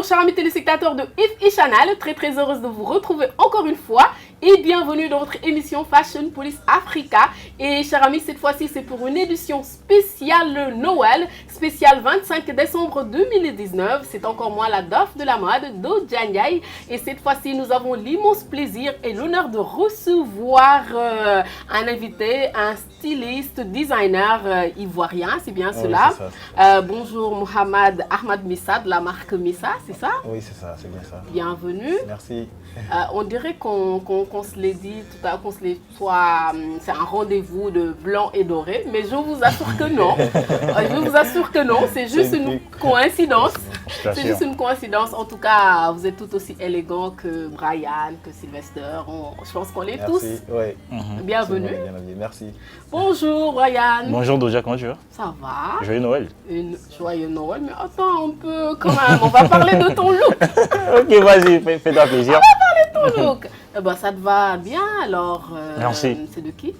Bonjour chers amis téléspectateurs de If Channel, très heureuse de vous retrouver encore une fois et bienvenue dans votre émission Fashion Police Africa. Et chers amis, cette fois-ci c'est pour une édition spéciale Noël, spéciale 25 décembre 2019. C'est encore moi la DOF de la mode, Do Djanyai. Et cette fois-ci nous avons l'immense plaisir et l'honneur de recevoir un invité, un styliste, designer ivoirien, c'est bien cela. Bonjour Mohamed Ahmad Missa de la marque Missa, c'est ça? Oui, c'est ça, c'est bien ça. Bienvenue. Merci. On dirait qu'on se l'ait dit tout à l'heure, c'est un rendez-vous de blanc et doré, mais je vous assure que non. Je vous assure que non, c'est juste une coïncidence. C'est juste une coïncidence. En tout cas, vous êtes tout aussi élégant que Brian, que Sylvester. Je pense qu'on l'est tous. Oui. Bienvenue. Bien habillé. Merci. Bonjour Brian. Bonjour Doja, comment tu vas? Ça va? Joyeux Noël. Joyeux Noël, mais attends, on peut quand même, on va parler de ton look. Ok, vas-y, fais-toi plaisir. Ton look. Eh ben, ça te va bien alors. Merci. C'est de qui?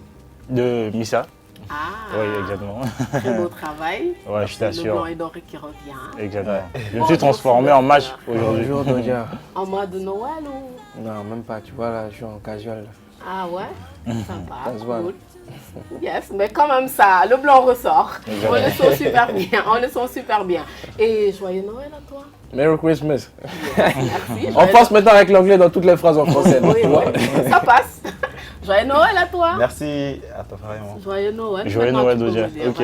De Missa. Ah. Oui, exactement. Très beau travail. Ouais, je t'assure. Le blanc et doré qui revient. Exactement. Je me suis transformé en match aujourd'hui. Bonjour Doja. En mode Noël ou? Non, même pas, tu vois là, je suis en casual. Ah ouais? Sympa. Casual. Cool. Yes, mais quand même ça, le blanc ressort. Exactement. On le sent super bien, on le sent super bien. Et joyeux Noël à toi. Merry Christmas. Merci. On passe maintenant avec l'anglais dans toutes les phrases en français. Oui, tu vois. oui, ça passe. Joyeux Noël à toi. Merci à toi, vraiment. Joyeux Noël. Joyeux Maintenant, Noël tu peux Doja. me dire, Ok.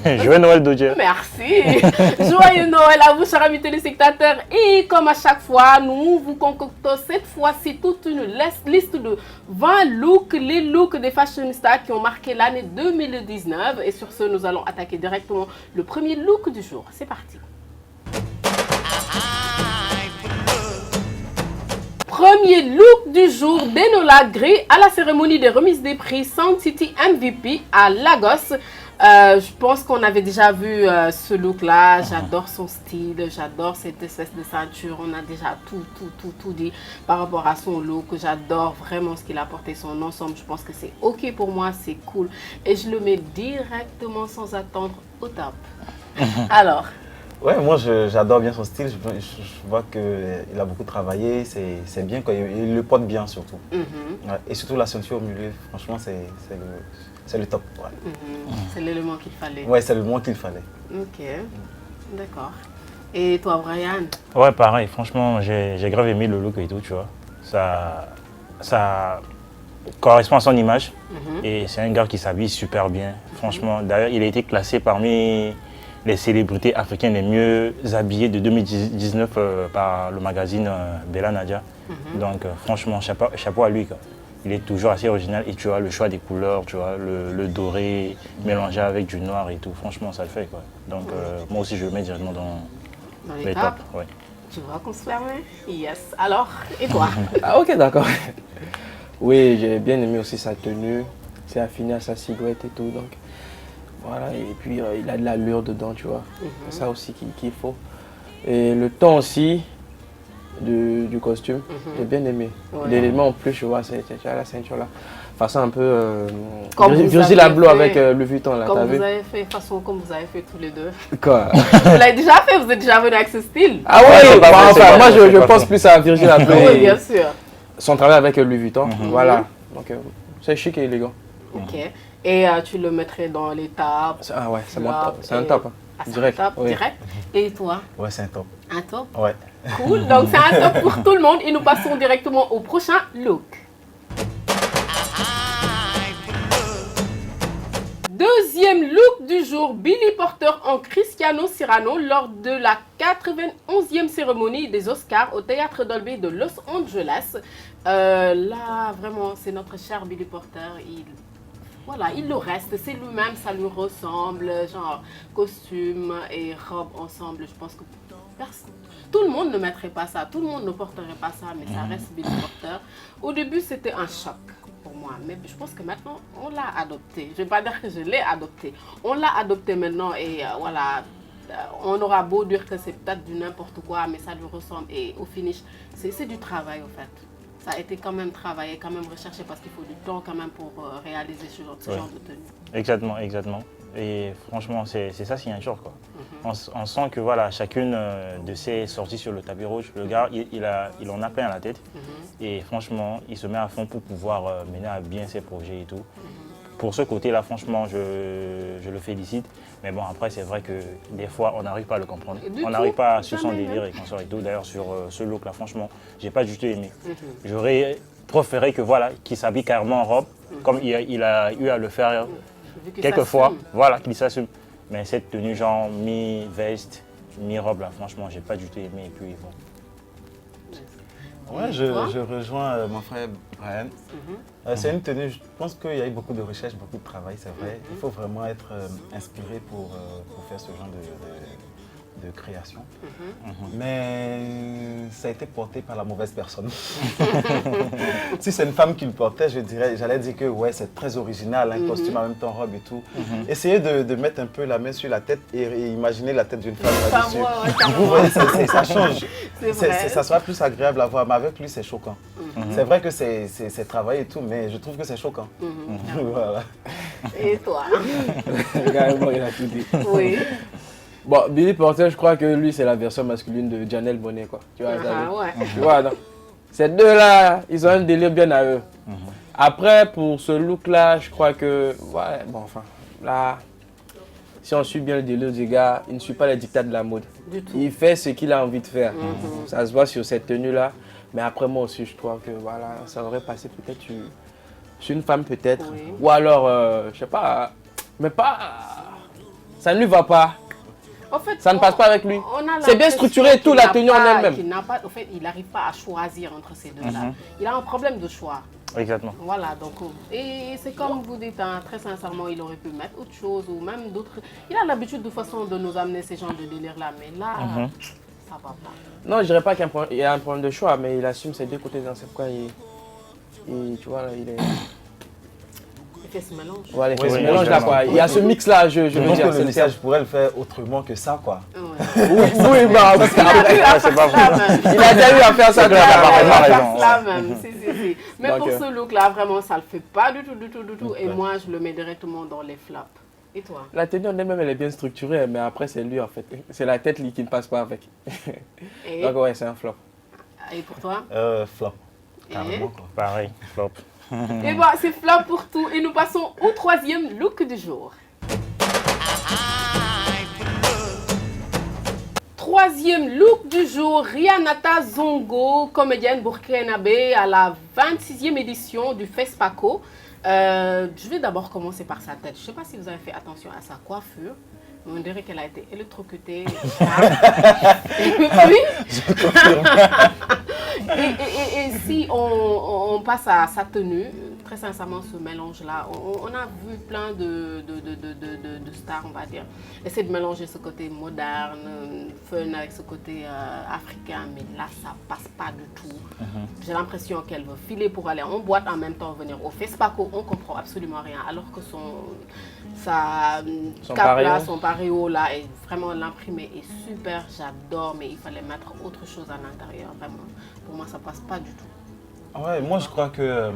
vas-y. Joyeux Noël Doja. Merci. Joyeux Noël à vous, chers amis téléspectateurs. Et comme à chaque fois, nous vous concoctons cette fois-ci toute une liste de 20 looks, les looks des fashionistas qui ont marqué l'année 2019. Et sur ce, nous allons attaquer directement le premier look du jour. C'est parti. Premier look du jour d'Enola Gray à la cérémonie des remises des prix Sound City MVP à Lagos. Je pense qu'on avait déjà vu ce look-là. J'adore son style, j'adore cette espèce de ceinture. On a déjà tout dit par rapport à son look. J'adore vraiment ce qu'il a porté, son ensemble. Je pense que c'est OK pour moi, c'est cool. Et je le mets directement sans attendre au top. Alors. Ouais, moi j'adore bien son style. Je vois qu'il a beaucoup travaillé. C'est bien, quoi. Il le porte bien surtout. Ouais. Et surtout la ceinture au milieu, franchement, c'est le top. Ouais. C'est l'élément qu'il fallait. Ouais, c'est le moment qu'il fallait. Ok, d'accord. Et toi, Brian? Ouais, pareil, franchement, j'ai grave aimé le look et tout, tu vois. Ça correspond à son image. Et c'est un gars qui s'habille super bien. Franchement, d'ailleurs, il a été classé parmi les célébrités africaines les mieux habillées de 2019 par le magazine Bella Nadia. Donc franchement, chapeau à lui, quoi. Il est toujours assez original et tu vois le choix des couleurs, tu vois, le doré mélangé avec du noir et tout. Franchement, ça le fait, quoi. Donc moi aussi, je le mets directement dans les tops. Ouais. Tu vois qu'on se permet? Yes. Alors, et toi? Ah, ok, d'accord. Oui, j'ai bien aimé aussi sa tenue. C'est affiné à sa silhouette et tout. Donc voilà, et puis il a de l'allure dedans, tu vois. C'est ça aussi qu'il faut. Et le ton aussi du costume, j'ai bien aimé. Ouais. L'élément en plus, tu vois, c'est la ceinture là. Façon un peu Virgil Abloh avec Louis Vuitton là, t'as vu? Vous avez fait, façon comme vous avez fait tous les deux. Quoi? Vous l'avez déjà fait, vous êtes déjà venu avec ce style. Ah oui, pas vrai, enfin, moi je pas pense vrai. plus à Virgil Abloh. Oui, bien sûr. Son travail avec Louis Vuitton, voilà. Donc c'est chic et élégant. Ok. Et tu le mettrais dans les tops? Ah ouais, c'est un et- top. Hein. Ah, c'est Direct. un top, Oui. direct. Et toi? Ouais, c'est un top. Un top? Ouais. Cool. Donc c'est un top pour tout le monde. Et nous passons directement au prochain look. Deuxième look du jour, Billy Porter en Cristiano Cyrano lors de la 91e cérémonie des Oscars au Théâtre Dolby de Los Angeles. Là, vraiment, c'est notre cher Billy Porter. Voilà, il le reste, c'est lui-même, ça lui ressemble, genre costume et robe ensemble. Je pense que tout le monde ne mettrait pas ça, tout le monde ne porterait pas ça, mais ça reste Billy Porter. Au début, c'était un choc pour moi, mais je pense que maintenant, on l'a adopté. Je ne vais pas dire que je l'ai adopté. On l'a adopté maintenant et voilà, on aura beau dire que c'est peut-être du n'importe quoi, mais ça lui ressemble et au finish, c'est du travail en fait. ça a été quand même travaillé, quand même recherché parce qu'il faut du temps quand même pour réaliser ce genre de tenue. Exactement, exactement. Et franchement, c'est sa signature, quoi. On sent que voilà, chacune de ses sorties sur le tapis rouge, le gars, il en a plein à la tête. Et franchement, il se met à fond pour pouvoir mener à bien ses projets et tout. Pour ce côté-là, franchement, je le félicite. Mais bon, après, c'est vrai que des fois, on n'arrive pas à le comprendre. On n'arrive pas à suivre son délire et consort et tout. D'ailleurs, sur ce look-là, franchement, j'ai pas du tout aimé. J'aurais préféré que voilà, qu'il s'habille carrément en robe, comme il a eu à le faire quelquefois. Voilà, qu'il s'assume. Mais cette tenue genre mi-veste, mi-robe, là, franchement, j'ai pas du tout aimé. Et puis, bon. Ouais, je rejoins mon frère Brian. C'est une tenue, je pense qu'il y a eu beaucoup de recherche, beaucoup de travail, c'est vrai. Il faut vraiment être inspiré pour faire ce genre de création. Mais ça a été porté par la mauvaise personne. Si c'est une femme qui le portait, j'allais dire que ouais, c'est très original, un costume en même temps robe et tout. Essayez de mettre un peu la main sur la tête et imaginer la tête d'une femme là-dessus. Vous voyez, ça change. Ça sera plus agréable à voir, mais avec lui, c'est choquant. C'est vrai que c'est travaillé et tout, mais je trouve que c'est choquant. Voilà. Et toi? Carrément, il a tout dit. Oui. Bon, Billy Porter, je crois que lui, c'est la version masculine de Janelle Monáe, quoi. Tu vois, tu vois, non. Ces deux-là, ils ont un délire bien à eux. Après, pour ce look-là, je crois que... Ouais, bon, enfin, là... Si on suit bien le délire du gars, il ne suit pas les dictats de la mode. Il fait ce qu'il a envie de faire. Ça se voit sur cette tenue-là. Mais après, moi aussi, je trouve que voilà, ça aurait passé peut-être sur une femme, peut-être. Oui. Ou alors, je sais pas, mais pas... Ça ne lui va pas. En fait, Ça ne passe pas avec lui. C'est bien structuré et tout, la tenue en elle-même. En fait, il n'arrive pas à choisir entre ces deux-là. Il a un problème de choix. Exactement. Voilà, donc, et c'est comme vous dites, hein, très sincèrement, il aurait pu mettre autre chose ou même d'autres. Il a l'habitude de façon de nous amener ces genres de délire-là, mais là, ça va pas. Non, je dirais pas qu'il y a un problème de choix, mais il assume ses deux côtés dans cette quoi. Tu vois, là, il est... Il fait ce mélange. Voilà, il fait ce mélange-là, quoi. Il y a ce mix-là, je veux dire. Le message pourrait le faire autrement que ça, quoi. Oui, bah, parce qu'après, c'est pas vrai. il a déjà eu à faire ça. Là même, si. Mais Donc, pour ce look-là, vraiment, ça le fait pas du tout. Et moi, je le mets directement dans les flops. Et toi? La tenue en elle-même, elle est bien structurée, mais après, c'est lui, en fait. C'est la tête qui ne passe pas avec. Donc, ouais, c'est un flop. Et pour toi? Flop. Carrément, quoi. Pareil, flop. Et bon, c'est flop pour tout. Et nous passons au troisième look du jour. Troisième look du jour, Rianata Zongo, comédienne burkinabé à la 26e édition du FESPACO. Je vais d'abord commencer par sa tête. Je ne sais pas si vous avez fait attention à sa coiffure. On dirait qu'elle a été électrocutée. Et si on passe à sa tenue, très sincèrement, ce mélange-là, on a vu plein de stars, on va dire, essayer de mélanger ce côté moderne, fun avec ce côté africain, mais là, ça passe pas du tout. J'ai l'impression qu'elle veut filer pour aller en boîte, en même temps venir au FESPACO, on comprend absolument rien, alors que son paréo là, et vraiment l'imprimé est super, j'adore, mais il fallait mettre autre chose à l'intérieur, vraiment. Pour moi, ça passe pas du tout. Ouais, moi je crois que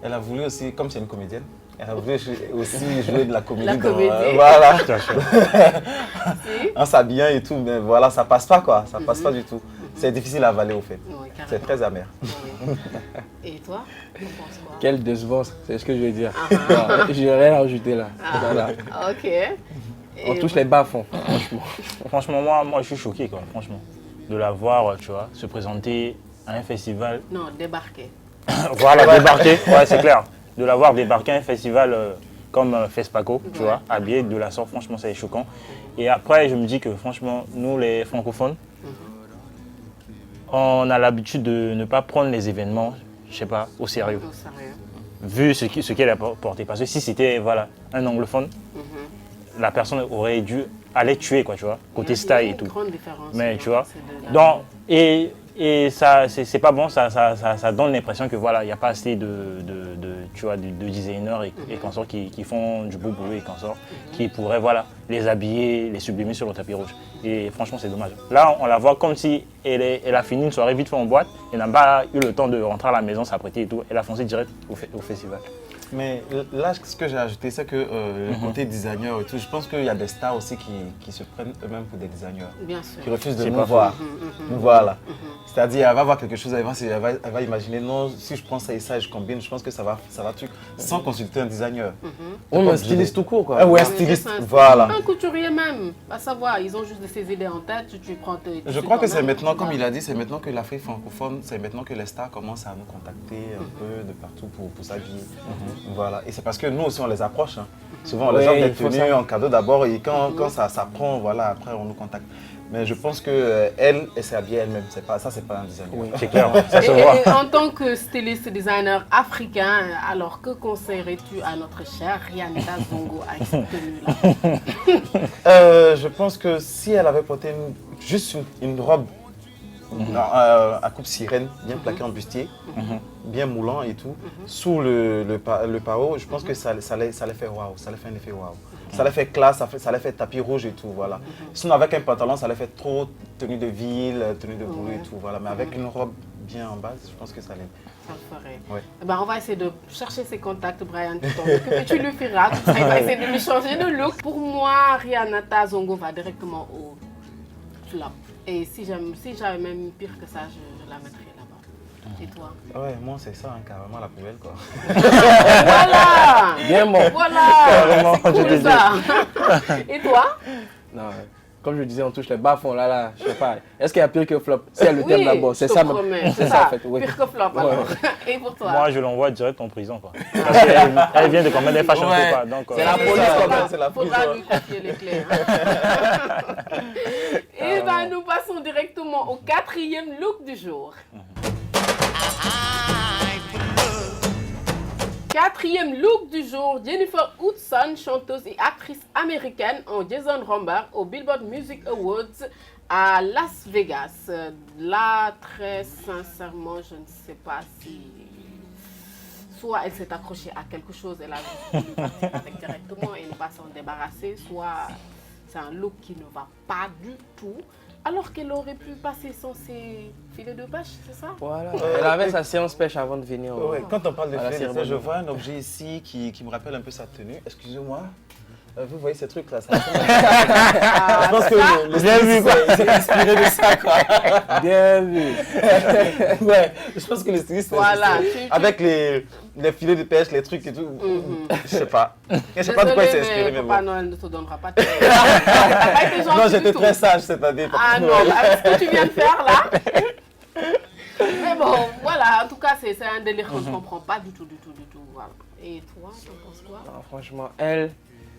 elle a voulu aussi, comme c'est une comédienne, elle a voulu aussi jouer de la comédie. La comédie. Voilà. En s'habillant et tout, mais voilà, ça passe pas quoi, ça passe pas du tout. C'est difficile à avaler au fait. Oui, c'est très amer. Oui. Et toi, tu penses quoi? Quelle décevance, c'est ce que je veux dire. Je n'ai rien à ajouter là. Voilà. Ok. On touche les bas-fonds, franchement. Franchement, moi, je suis choqué, quoi, franchement. De la voir, tu vois, se présenter à un festival. Non, débarquer. Voilà, débarquer, ouais, c'est clair. De la voir débarquer à un festival comme FESPACO, tu vois, habillé de la sorte, franchement, c'est choquant. Et après, je me dis que, franchement, nous, les francophones, on a l'habitude de ne pas prendre les événements, je sais pas, au sérieux. Au sérieux. Vu ce qu'elle a porté. Parce que si c'était, voilà, un anglophone, la personne aurait dû aller tuer, quoi, tu vois, côté style et tout. Grande différence. Mais tu vois, donc, et Et ça, c'est pas bon, ça donne l'impression que voilà, il n'y a pas assez tu vois, de designers et consorts qui font du beau boulot et consorts, qui pourraient voilà, les habiller, les sublimer sur le tapis rouge. Et franchement, c'est dommage. Là, on la voit comme si elle a fini une soirée vite fait en boîte, elle n'a pas eu le temps de rentrer à la maison, s'apprêter et tout, elle a foncé direct au festival. Mais là, ce que j'ai ajouté, c'est que le côté designer et tout, je pense qu'il y a des stars aussi qui se prennent eux-mêmes pour des designers. Bien sûr. Qui refusent de C'est nous pas voir. Nous voilà. C'est-à-dire, elle va voir quelque chose, elle va imaginer, non, si je prends ça et ça et je combine, je pense que ça va tout, sans consulter un designer. Ou un styliste tout court, quoi. Ouais, un Oui, styliste, c'est un voilà. Un couturier même, à savoir, ils ont juste ces idées en tête, tu prends tes... Je crois que c'est maintenant, comme il a dit, c'est maintenant que l'Afrique francophone, c'est maintenant que les stars commencent à nous contacter un peu de partout pour s'habiller. Voilà. Et c'est parce que nous aussi, on les approche. Hein. Souvent, on les offre des tenues en cadeau d'abord et quand ça prend, voilà, après, on nous contacte. Mais je pense qu'elle s'est habillée elle-même. C'est pas un designer. Oui, c'est clair, ça se voit. Et en tant que styliste designer africain, alors que conseillerais-tu à notre chère Rianita Zongo avec cette tenue-là? Je pense que si elle avait porté juste une robe à coupe sirène, bien plaquée en bustier, bien moulant et tout, sous le paro, je pense que ça allait faire waouh, ça allait faire un effet waouh. Ça allait faire classe, ça allait faire tapis rouge et tout, voilà. Sinon avec un pantalon, ça allait faire trop tenue de ville, tenue de boulot et tout, voilà. Mais avec une robe bien en base, je pense que ça allait. Ça le ferait. Ouais. Eh ben, on va essayer de chercher ses contacts, Brian, que tu lui feras. Comme ça, il va essayer de lui changer de look. Pour moi, Rianita Zongo va directement au flop. Et si j'avais même pire que ça, je la mettrais là-bas. Et toi? Ouais, moi c'est ça, hein, carrément la poubelle quoi. Voilà. Bien bon. Voilà. C'est cool ça. Et toi? Non, comme je disais, on touche les bas-fonds là, je sais pas. Est-ce qu'il y a pire que flop? Si elle le thème d'abord, c'est ça. C'est ça, en fait. Oui. pire que flop alors. Et pour toi? Moi, je l'envoie direct en prison, quoi. Parce qu'elle vient de commettre des fashion faux pas. Donc, C'est la police quand même, c'est la police. Faudra lui confier les clés. Hein. Et ben, nous passons directement au quatrième look du jour. Quatrième look du jour, Jennifer Hudson, chanteuse et actrice américaine en Jason Romber au Billboard Music Awards à Las Vegas. Là, très sincèrement, je ne sais pas si... Soit elle s'est accrochée à quelque chose, elle a voulu partir avec directement et ne pas s'en débarrasser, soit c'est un look qui ne va pas du tout, alors qu'elle aurait pu passer sans ses filets de pêche, c'est ça? Voilà. Elle avait sa séance pêche avant de venir. Ouais, quand on parle de à la filet de pêche, cérémonie. je vois un objet ici qui me rappelle un peu sa tenue. Excusez-moi. Vous voyez ces trucs là, ça je pense que le styliste s'est inspiré de ça quoi. Bien vu. Ouais, je pense que le styliste Voilà, avec les filets de pêche, les trucs et tout. Je sais pas. Je sais pas de quoi il s'est inspiré mais Papa bon. Noël ne te donnera pas de T'as pas été gentil Non, du j'étais tout. très sage cette année. Ah non, avec ce que tu viens de faire là. Mais bon, voilà, en tout cas, c'est un délire qu'on ne comprend pas du tout. Voilà. Et toi, t'en penses quoi? Non, franchement, elle,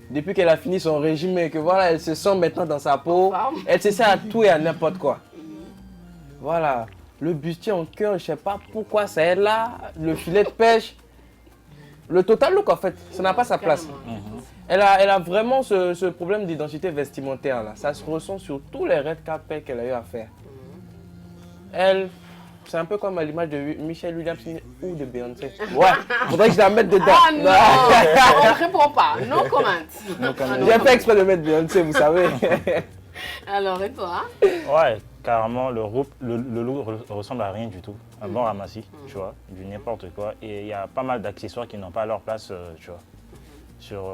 depuis qu'elle a fini son régime et que voilà, elle se sent maintenant dans sa peau, elle se sert à tout et à n'importe quoi. Voilà, le bustier en cœur, je sais pas pourquoi ça est là, le filet de pêche, le total look en fait, ça n'a pas sa place. Elle a vraiment ce problème d'identité vestimentaire là, ça se ressent sur tous les red carpets qu'elle a eu à faire. Elle, c'est un peu comme à l'image de Michelle Williams ou de Beyoncé. Ouais, faudrait que je la mette dedans. Ah non, on ne répond pas, no comment. J'ai fait exprès de mettre Beyoncé, vous savez. Alors, et toi? ouais, carrément, le look ressemble à rien du tout. Un bon ramassis, tu vois, du n'importe quoi. Et il y a pas mal d'accessoires qui n'ont pas leur place, tu vois, sur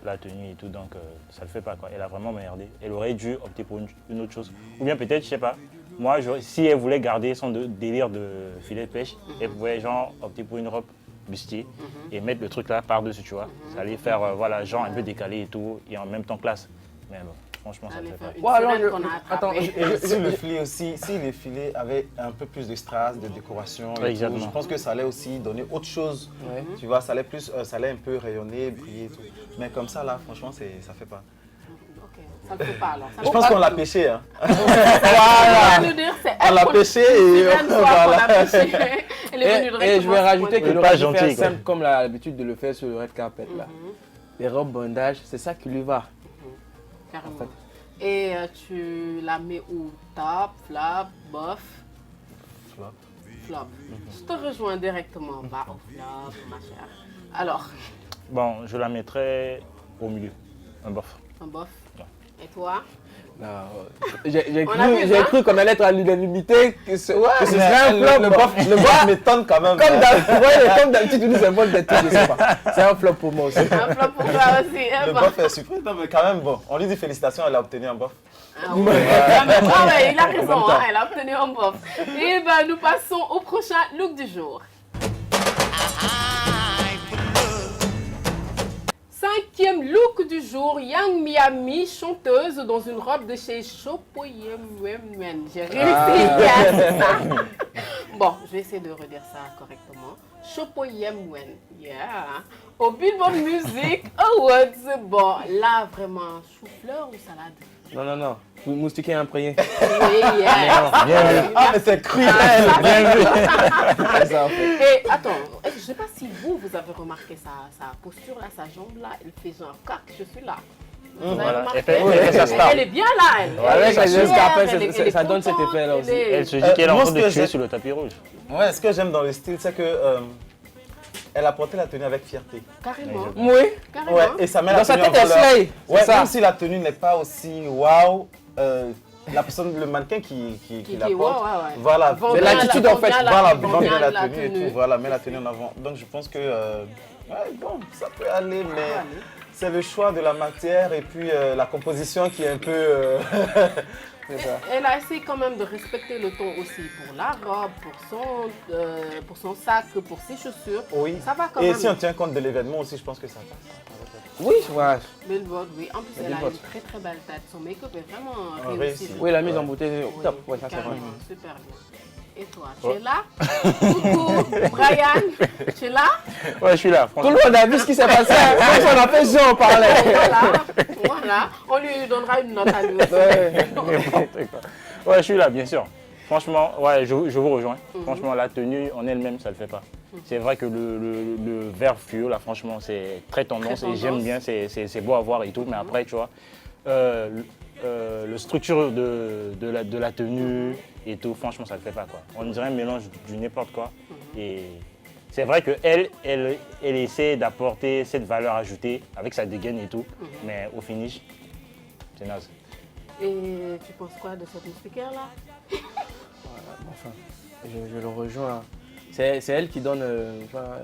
la tenue et tout. Donc, ça le fait pas, quoi. Elle a vraiment merdé. Elle aurait dû opter pour une autre chose. Ou bien peut-être, je sais pas. Moi, si elle voulait garder son délire de filet de pêche, elle pouvait genre opter pour une robe bustier et mettre le truc là par-dessus, tu vois. Ça allait faire, voilà, genre un peu décalé et tout, et en même temps classe. Mais bon, franchement, ça ne fait pas. Une Ouais, alors, sirène qu'on a attends, attrapée. Et si le filet aussi, si les filets avaient un peu plus de strass, de décoration, et tout, Exactement. je pense que ça allait aussi donner autre chose. Ouais. Tu vois, ça allait un peu rayonner, briller et tout. Mais comme ça là, franchement, ça fait pas. Ok, ça ne fait pas alors. Ça Je ne pense fait qu'on pas l'a du tout. pêché. Hein. Ce que je veux dire, c'est On elle l'a qu'on- pêché c'est et une fois voilà. qu'on l'a pêché. Elle est venue Et directement je vais se rajouter pointer. qu'elle pas aurait dû gentil, faire quoi. simple comme elle a l'habitude de le faire sur le red carpet là. Les robes bondage, c'est ça qui lui va. Carrément. En fait. Et tu la mets où? Top, flap, bof? flop. Flop. Je te rejoins directement. Bah, au flop, ma chère. Alors, Bon, je la mettrais au milieu, un bof. un bof. Ouais. Et toi? Non, j'ai On a vu, cru, hein? cru qu'on allait être à l'unanimité, que ce Mais serait un flop. le bof m'étonne quand même. Comme d'habitude, tu nous invoques des trucs, je sais pas. C'est un flop pour moi aussi. Un flop pour toi aussi. Le bof est super. Non, mais quand même, bon, on lui dit félicitations, elle a obtenu un bof. Ah ouais, il a raison, hein, elle a obtenu un bof. Et ben, nous passons au prochain look du jour. Cinquième look du jour, Young Miami, chanteuse dans une robe de chez Chopoyem. J'ai réussi à dire ça. Bon, je vais essayer de redire ça correctement. Chopoyem. Yeah. Au Billboard Music Awards. Bon, là, vraiment, chou-fleur ou salade? Non. Moustiquet imprégné. Oui, yeah. Ah, mais c'est cruel. C'est ça, en fait. Et attends, je ne sais pas si vous avez remarqué sa posture là, sa jambe là, elle fait genre cac, je suis là. Vous avez Voilà, remarqué? elle fait sa star. Elle est bien là, elle. Ouais, Elle est c'est juste fière, qu'après, elle est ça donne cet contente, effet-là aussi. elle est- Elle se dit qu'elle est en moi, train ce de que tuer j'ai- sur le tapis rouge. Ouais, ce que j'aime dans le style, c'est que elle a porté la tenue avec fierté. Carrément, Oui. carrément. Ouais, et ça met Dans la sa tenue en tête, elle valeur. slay. Ouais, C'est ça. même si la tenue n'est pas aussi waouh, la personne, le mannequin qui la ouais, porte, ouais. voilà, Vend C'est bien l'attitude, la- en fait. vend bien la- voilà, vend vend bien la la tenue et tout, voilà, met la tenue en avant. Donc je pense que, ouais, bon, ça peut aller, mais aller. c'est le choix de la matière et puis la composition qui est un peu... C'est ça. Elle a essayé quand même de respecter le ton aussi pour la robe, pour son sac, pour ses chaussures. Oui. Ça va quand Et même. si on tient compte de l'événement aussi, je pense que ça passe. Oui, ouais. Billboard, oui. En plus, elle a Billboard. une très très belle tête. Son make-up est vraiment Réussi. réussi. Oui, la mise en bouteille, Oui, top. Ouais, ça c'est vrai. carrément, super bien. Et toi, tu es là? Coucou, Brian, tu es là? Ouais, je suis là, Tout franchement. le monde a vu ce qui s'est passé. Même si on a fait ça, on parlait. Voilà, on lui donnera une note à lui aussi. Ouais. N'importe quoi. Ouais, je suis là, bien sûr. Franchement, ouais, je vous rejoins. Franchement, la tenue en elle-même, ça le fait pas. C'est vrai que le vert fluo, là, franchement, c'est très tendance Très et j'aime tendance. bien, c'est beau à voir et tout. Mais après, tu vois, le structure de la tenue et tout, franchement, ça le fait pas, quoi. On dirait un mélange du n'importe quoi. Et c'est vrai qu'elle essaie d'apporter cette valeur ajoutée avec sa dégaine et tout. Mais au finish, c'est naze. Et tu penses quoi de cette moustiquaire là? Enfin, je le rejoins. C'est elle qui donne tu vois,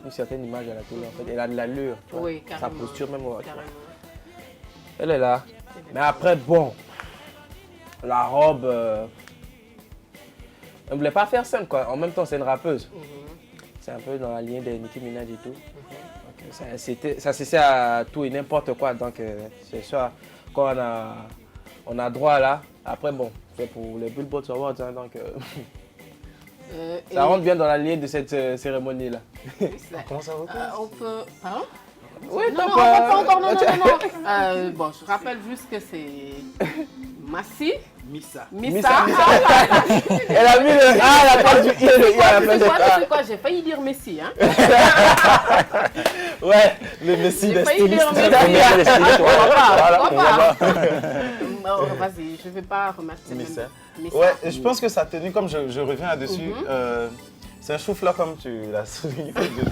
une certaine image à la télé. En fait. Elle a de l'allure. tu vois. Oui, Sa carrément. posture même. Ouais, tu vois. Carrément. Elle est là. Mais après, bon, la robe, elle ne voulait pas faire simple, quoi. En même temps, c'est une rappeuse. C'est un peu dans la ligne des Nicki Minaj et tout. Donc, ça c'est à tout et n'importe quoi. Donc, c'est ça. Quand on a droit là, après, bon, c'est pour les Billboard Awards. Hein, donc, ça rentre bien dans la ligne de cette cérémonie-là. Comment ça va? On peut. Pardon? Oui, Non, on va pas encore. Non. Bon, je rappelle juste que c'est Massi. Missa. Missa. Elle a mis le A à la place du I et le I à la place du A. C'est quoi? J'ai failli dire Messi, hein? Ouais, le Messi J'ai des failli dire stylistes. Messi. Pourquoi pas? Voilà, Pourquoi pas? Vas-y, je ne vais pas remettre cette Missa. même- Missa. Ouais, et je pense que sa tenue, comme je reviens là-dessus, c'est un chou-fleur comme tu l'as souligné au début,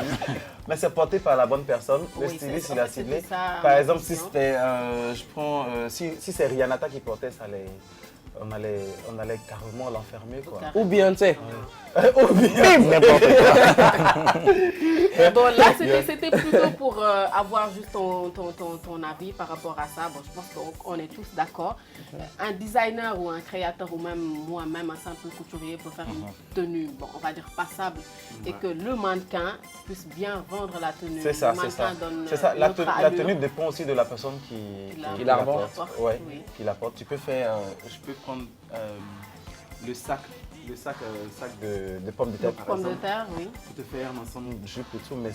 mais c'est porté par la bonne personne. Le Oui, styliste, c'est- il a en fait, ciblé. c'était ça, Par ma exemple, si question. c'était, je prends, si c'est Rihanna qui portait, on allait carrément l'enfermer, quoi. Ou Beyoncé. Ou bien. N'importe quoi. Bon, là, c'était plutôt pour avoir juste ton avis par rapport à ça. Bon, je pense qu'on est tous d'accord. Un designer ou un créateur ou même moi-même, un simple couturier peut faire une tenue, bon, on va dire passable, et que le mannequin puisse bien vendre la tenue. C'est ça, Le c'est ça. mannequin donne, C'est ça. une La autre la allure. tenue dépend aussi de la personne qui la porte. porte, Ouais, oui. qui la porte. Tu peux faire, je peux prendre le sac de pommes de terre, par Pomme de exemple. terre, oui. Pour te faire un ensemble de jupe et tout, mais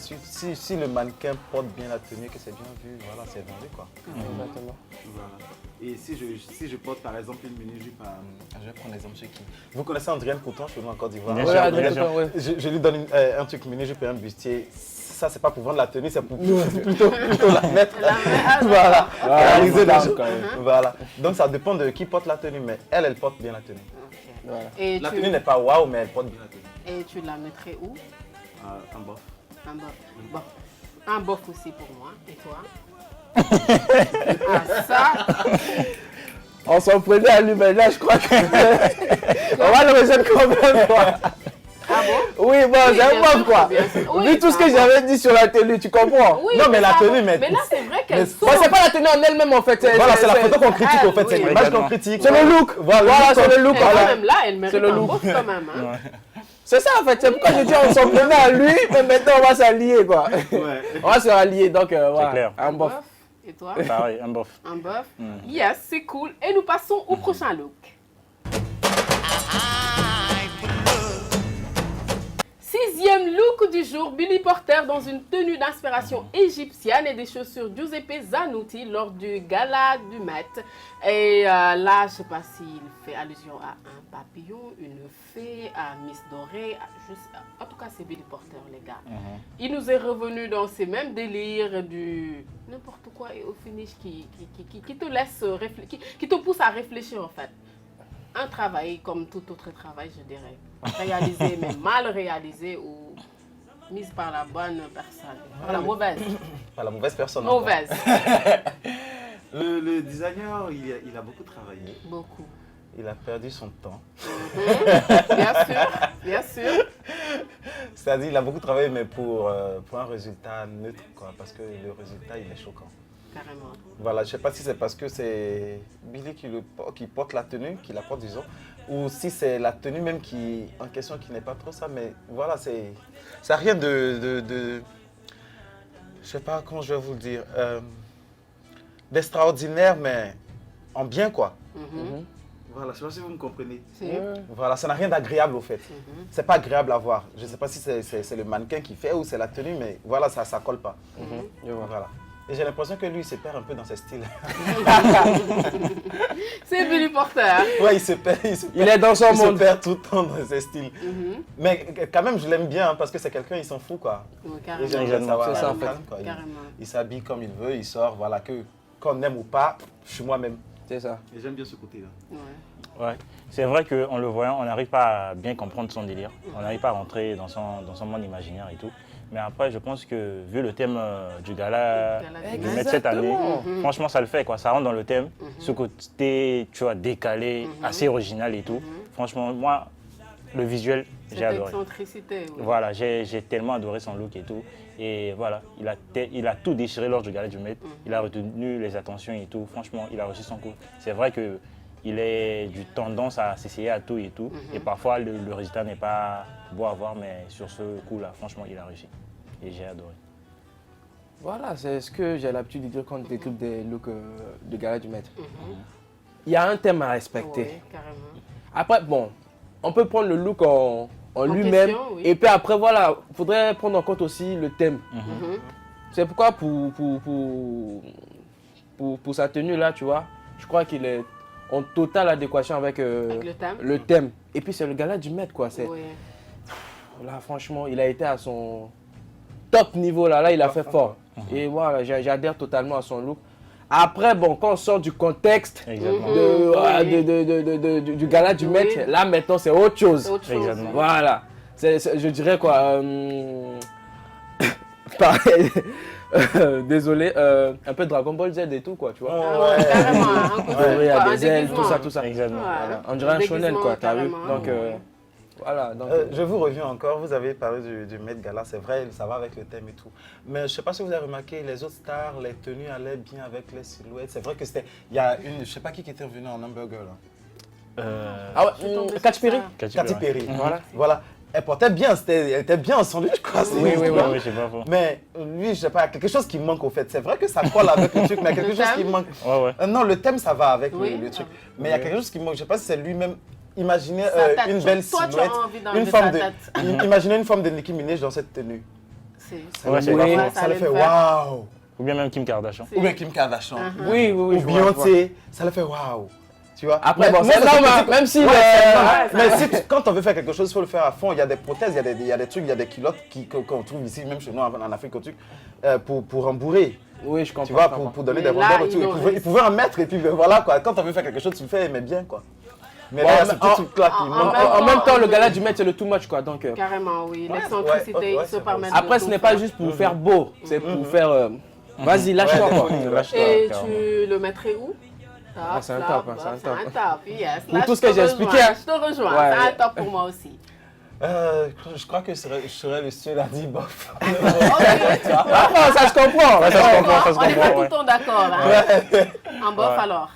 si le mannequin porte bien la tenue, que c'est bien vu, voilà, c'est vendu, quoi. Exactement. Voilà. Et si je porte par exemple une mini-jupe à... Je vais prendre l'exemple chez qui. Vous connaissez Andrienne Couton chez nous en Côte d'Ivoire? Bien Ouais, sûr, Adrien bien sûr. Couton, ouais. Je lui donne un truc mini-jupe et un bustier. Ça, c'est pas pour vendre la tenue, c'est pour plutôt la mettre. Voilà. Ah, Réaliser dame, les gens. quand même. Voilà. Donc ça dépend de qui porte la tenue, mais elle porte bien la tenue. Ok. Voilà. Et La tu, tenue n'est pas waouh, mais elle porte bien la tenue. et tu la mettrais où? Un bof. Un bof. Bon, un bof aussi pour moi. Et toi? Ah, ça, On s'en prenait à lui, mais là, je crois que. On va le rejeter quand même, quoi. ah bon? Oui, bon, Oui, c'est un bien bof, sûr, quoi. bien sûr. Oui, Vu tout ce que c'est un j'avais dit sur la tenue, tu comprends? Oui, Non, mais la ça tenue, va. mais- Mais là, c'est vrai qu'elle mais- sort. Bon, c'est pas la tenue en elle-même, en fait. Voilà, c'est la photo qu'on critique, Ah, en fait. C'est oui. l'image qu'on Également. critique. C'est le look. Voilà, c'est le look. Mais quand Voilà. même, là, elle mérite C'est le un look. bof quand même. Hein. C'est ça, en fait. C'est pourquoi je dis on s'en prenait à lui, mais maintenant, on va s'allier, quoi. Ouais. On va se rallier, donc voilà. clair. Un bof. Et toi? Pareil, un bof. Un bof. Yes, c'est cool. Et nous passons au prochain look. Sixième look du jour, Billy Porter dans une tenue d'inspiration égyptienne et des chaussures Giuseppe Zanotti lors du gala du Met. Et là, je ne sais pas s'il fait allusion à un papillon, une fée, à Miss Dorée. En tout cas, c'est Billy Porter, les gars. Il nous est revenu dans ces mêmes délires du n'importe quoi et au finish qui te laisse qui te pousse à réfléchir en fait. Un travail comme tout autre travail, je dirais. Réalisé, mais mal réalisé ou mise par la bonne personne. Par la mauvaise. Pas la mauvaise personne. Mauvaise. Le designer, il a beaucoup travaillé. Beaucoup. Il a perdu son temps. Bien sûr, bien sûr. C'est-à-dire, il a beaucoup travaillé, mais pour un résultat neutre, quoi, parce que le résultat, il est choquant. Carrément. Voilà, je ne sais pas si c'est parce que c'est Billy qui porte la tenue, qui la porte, disons, ou si c'est la tenue même en question qui n'est pas trop ça, mais voilà, ça n'a rien de je ne sais pas comment je vais vous le dire, d'extraordinaire, mais en bien, quoi. Voilà, je ne sais pas si vous me comprenez. Si. Voilà, ça n'a rien d'agréable au fait. C'est pas agréable à voir. Je ne sais pas si c'est le mannequin qui fait ou c'est la tenue, mais voilà, ça ne colle pas. Voilà. Et j'ai l'impression que lui, il se perd un peu dans ses styles. C'est Billy Porter. Ouais, il se perd. Il est dans son Il se monde. perd tout le temps dans ses styles. Mais quand même, je l'aime bien hein, parce que c'est quelqu'un, il s'en fout, quoi. Oui, Et carrément. j'aime bien savoir. C'est ça, en fait. Quoi. Carrément. Il s'habille comme il veut, il sort, voilà, qu'on aime ou pas, je suis moi-même. C'est ça. Et j'aime bien ce côté-là. Ouais. Ouais. C'est vrai qu'en le voyant, on n'arrive pas à bien comprendre son délire. On n'arrive pas à rentrer dans son monde imaginaire et tout. Mais après, je pense que vu le thème du gala du Met cette année, franchement, ça le fait, quoi. Ça rentre dans le thème. Ce côté, tu vois, décalé, assez original et tout. Franchement, moi, le visuel, j'ai Cette adoré. excentricité. Oui. Voilà, j'ai tellement adoré son look et tout. Et voilà, il a tout déchiré lors du gala du Met. Il a retenu les attentions et tout. Franchement, il a reçu son coup. C'est vrai qu'il a du tendance à s'essayer à tout et tout. Et parfois, le résultat n'est pas beau à voir, mais sur ce coup-là, franchement, il a réussi. Et j'ai adoré. Voilà, c'est ce que j'ai l'habitude de dire quand je découpe des looks de gala du Met. Il y a un thème à respecter. Oui, carrément. Après, bon, on peut prendre le look en lui-même. question, oui. Et puis après, voilà, il faudrait prendre en compte aussi le thème. C'est pourquoi pour sa tenue là, tu vois, je crois qu'il est en totale adéquation avec, Avec le thème. le thème. Et puis c'est le gala du Met, quoi. Oui. Là, franchement, il a été à son top niveau là. Là, il a fait fort. Et voilà, j'adhère totalement à son look. Après, bon, quand on sort du contexte Exactement. du gala du Met, là maintenant c'est autre chose. C'est autre chose. Exactement. Voilà. Je dirais quoi pareil. Désolé, un peu Dragon Ball Z et tout, quoi, tu vois. Ah ouais, carrément. Un coup de- Doré à un des ailes, déguisement. tout ça. Exactement. Ouais. On dirait un shonen, quoi, t'as vu. Carrément. Donc, voilà. Donc, Je vous reviens encore, vous avez parlé du Met Gala, c'est vrai, ça va avec le thème et tout. Mais je ne sais pas si vous avez remarqué, les autres stars, les tenues allaient bien avec les silhouettes. C'est vrai que c'était. Il y a une, je ne sais pas qui était revenue en hamburger là. ah ouais, tombée sur Katy Perry. ça. Katy Perry. Voilà. Elle portait bien, elle était bien en sandwich, quoi. Oui, Oui, c'est pas faux. Mais lui, je sais pas, quelque chose qui manque au fait. C'est vrai que ça colle avec le truc, mais il y a quelque chose qui manque. Ouais. Non, le thème, ça va avec Oui. le truc. Mais il y a quelque chose qui manque. Je ne sais pas si c'est lui-même. Imaginez Sa tête. une belle Toi, tu silhouette. as envie d'enlever Une forme sa tête. Imaginez une forme de Nicki Minaj dans cette tenue. Ouais, c'est Ça, pas faux. ça le fait waouh. Ou bien même Kim Kardashian. Ou bien Kim Kardashian. Oui, Ou je vois. Beyoncé. Ça le fait waouh. Tu vois. Après, bon, Mais c'est normal, même si. mais si quand on veut faire quelque chose, il faut le faire à fond. Il y a des prothèses, il y a des trucs, il y a des culottes qu'on trouve ici, même chez nous en Afrique, au truc, pour rembourrer. Oui, je comprends. Tu vois, je comprends. pour donner Mais des là, rondeurs et tout. ils Il pouvait en mettre et puis voilà quoi. Quand on veut faire quelque chose, tu le fais, mais bien quoi. Mais là, c'est tout claque. En même temps, le gala du maître, c'est le too much, quoi. Donc, Carrément, oui. L'excentricité, ils se permettent après, de ce tout n'est pas faire. juste pour faire beau, c'est pour faire. Vas-y, lâche-toi, quoi. Et tu le mettrais où? C'est un top, c'est un top. C'est un top, yes. Pour Là, tout je ce que te j'ai rejoins, expliqué, hein. Je te rejoins, Ouais. c'est un top pour moi aussi. Je crois que je serais le seul à dire bof. Ok, tu vois. Ah, ça se comprend. Ouais, ça se comprend, ça se On n'est pas comprend. tout le temps d'accord. Hein. En bof Ouais. alors.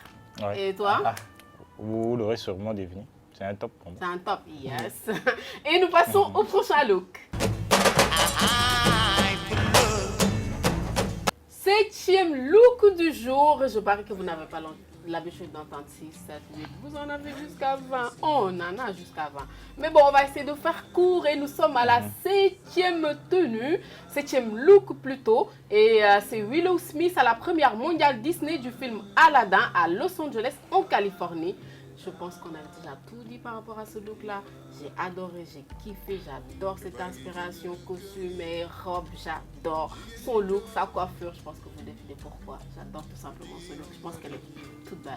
Ouais. Et toi? Vous l'aurez sûrement deviné. C'est un top pour moi. C'est un top, yes. Et nous passons au prochain look. 7e look du jour. Je parie que vous n'avez pas l'habitude d'entendre 6, 7, 8. Vous en avez jusqu'à 20. On en a jusqu'à 20. Mais bon, on va essayer de faire court et nous sommes à la 7e tenue. 7e look plutôt. Et c'est Willow Smith à la première mondiale Disney du film Aladdin à Los Angeles en Californie. Je pense qu'on a déjà tout dit par rapport à ce look-là. J'ai adoré, j'ai kiffé, j'adore cette inspiration, costume et robe, j'adore son look, sa coiffure. Je pense que vous devinez pourquoi. J'adore tout simplement ce look. Je pense qu'elle est toute belle.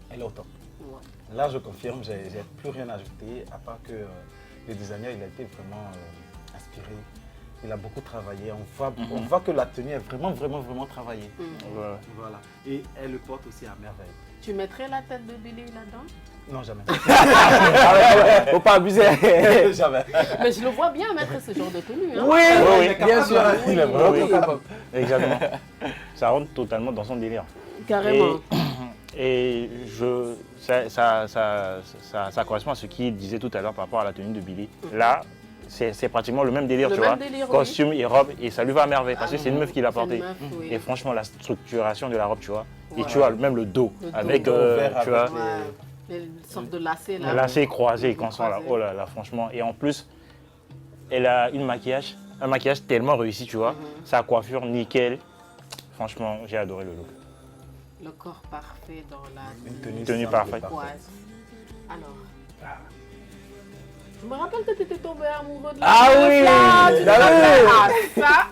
Elle est au top. Ouais. Là, je confirme, j'ai plus rien à ajouter, à part que le designer, il a été vraiment inspiré. Il a beaucoup travaillé. On voit que la tenue est vraiment travaillée. Ouais. Voilà. Et elle le porte aussi à merveille. Tu mettrais la tête de Billy là-dedans? Non, jamais. Faut pas abuser. Jamais. Mais je le vois bien mettre ce genre de tenue. Hein. Oui, oui, bien sûr. Il est vraiment Oui. capable. Exactement. Ça rentre totalement dans son délire. Carrément. Et ça correspond à ce qu'il disait tout à l'heure par rapport à la tenue de Billy. Là, c'est pratiquement le même délire, Le tu même vois. délire, oui. Costume et robe, et ça lui va à merveille parce que c'est une meuf qui l'a C'est une porté. meuf, oui. Et franchement, la structuration de la robe, tu vois. Et Ouais. tu vois, même le dos, Le dos. avec, Le dos vert tu vois, avec Ouais. Une sorte de lacet là. lacets croisés, quand ça là, Croisés. oh là là, franchement. Et en plus, elle a un maquillage tellement réussi, tu vois. Sa coiffure, nickel. Franchement, j'ai adoré le look. Le corps parfait dans la Tenue parfaite. turquoise. Alors. Je me rappelle que tu étais tombé amoureux de la Ah meuf, oui, là. Tu te bah rappelles? oui. Ah,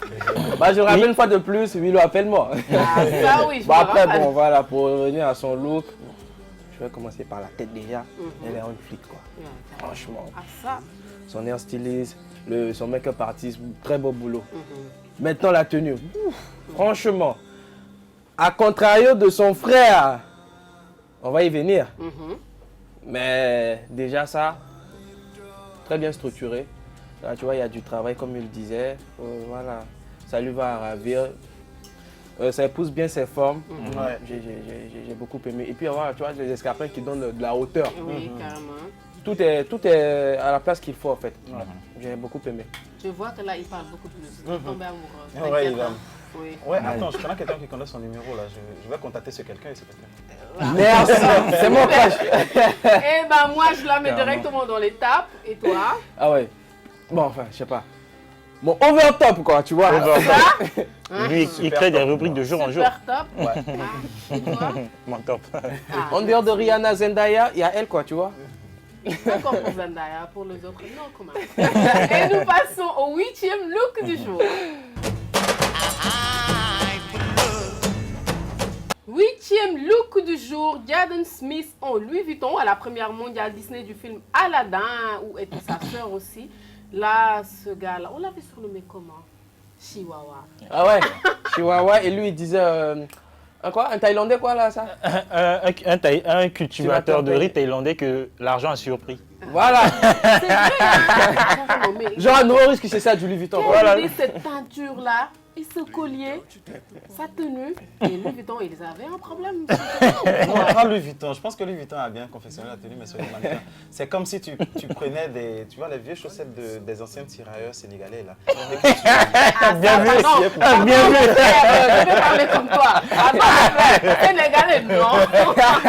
ça, Bah, je rappelle une fois de plus, Willow, appelle-moi. ah, ça, oui, je Bon, me après, rappelle. bon, voilà, pour revenir à son look, je vais commencer par la tête déjà. Elle est en flic, quoi. Ouais, Franchement. ah, ça. Son air styliste, son make-up artiste, très beau boulot. Maintenant, la tenue. Ouf, franchement, à contrario de son frère, on va y venir. Mais déjà, ça, très bien structuré. Là, tu vois, il y a du travail, comme il le disait. Voilà, ça lui va à ravir. Ça épouse bien ses formes. Ouais. J'ai beaucoup aimé. Et puis, voilà, tu vois, les escarpins qui donnent de la hauteur. Oui, carrément. Tout est à la place qu'il faut, en fait. J'ai beaucoup aimé. Je vois que là, il parle beaucoup plus. Il est tombé amoureux. Ouais, T'inquiète, il a- hein. Oui. Ouais, attends, je connais quelqu'un qui connaît son numéro là. Je vais contacter ce quelqu'un et c'est quelqu'un. Merci, c'est mon crush. Eh ben, moi, je la mets Carrément. directement dans l'étape. Et toi? Ah ouais. Bon, enfin, je sais pas. Mon overtop, quoi, tu vois. Lui, il crée des rubriques de jour en jour. Super top. Ouais. Ah, et toi? Mon top. Ah, En dehors de Rihanna, Zendaya, il y a elle, quoi, tu vois. D'accord pour Zendaya, pour les autres, non, comment? Et nous passons au 8e look du jour. 8e look du jour, Jaden Smith en Louis Vuitton à la première mondiale Disney du film Aladdin, où était sa sœur aussi. Là, ce gars-là, on l'avait surnommé comment? Chihuahua. Ah ouais. Chihuahua, et lui, il disait. Un quoi? Un Thaïlandais, quoi, là, ça? Un cultivateur de riz thaïlandais que l'argent a surpris. Voilà. C'est vrai, hein? Carrément, mais Genre un nouveau risque, c'est ça, du Louis Vuitton. quelle Voilà. idée, cette teinture-là et ce collier, sa tenue. Et Louis Vuitton, ils avaient un problème. Non, pas Louis Vuitton. Je pense que Louis Vuitton a bien confectionné la tenue, mais sur les mannequins. C'est comme si tu prenais tu vois, les vieilles chaussettes des anciens tirailleurs sénégalais là. Bien vu. Pardon, Bien vu. je vais parler comme toi. Attends, Sénégalais, non.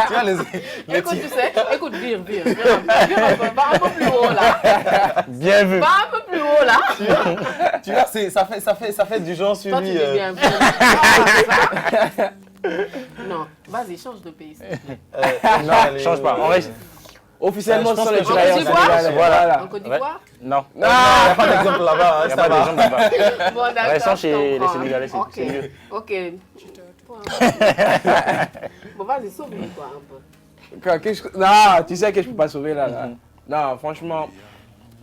Tu vois, les Écoute, tu sais, écoute, vire un peu, va un peu plus haut là. Bien vu. Va un peu plus haut là. tu vois, ça fait du genre sur Toi, tu lui. dis bien. Ah, ça. Non, vas-y, change de pays. s'il te plaît. Non, Change pas. On reste. Officiellement, Je pense ce sont les que- tirailleurs En Côte d'Ivoire sénégalais. Voilà. En Côte d'Ivoire? Non. Il n'y a pas d'exemple là-bas. Il n'y a pas d'exemple là-bas. Bon, d'accord. Restons je chez les comprends. Sénégalais, c'est Ok, mieux. ok. Bon, vas-y, sauve-nous toi un peu. Non, tu sais que je peux pas sauver là. Non, franchement,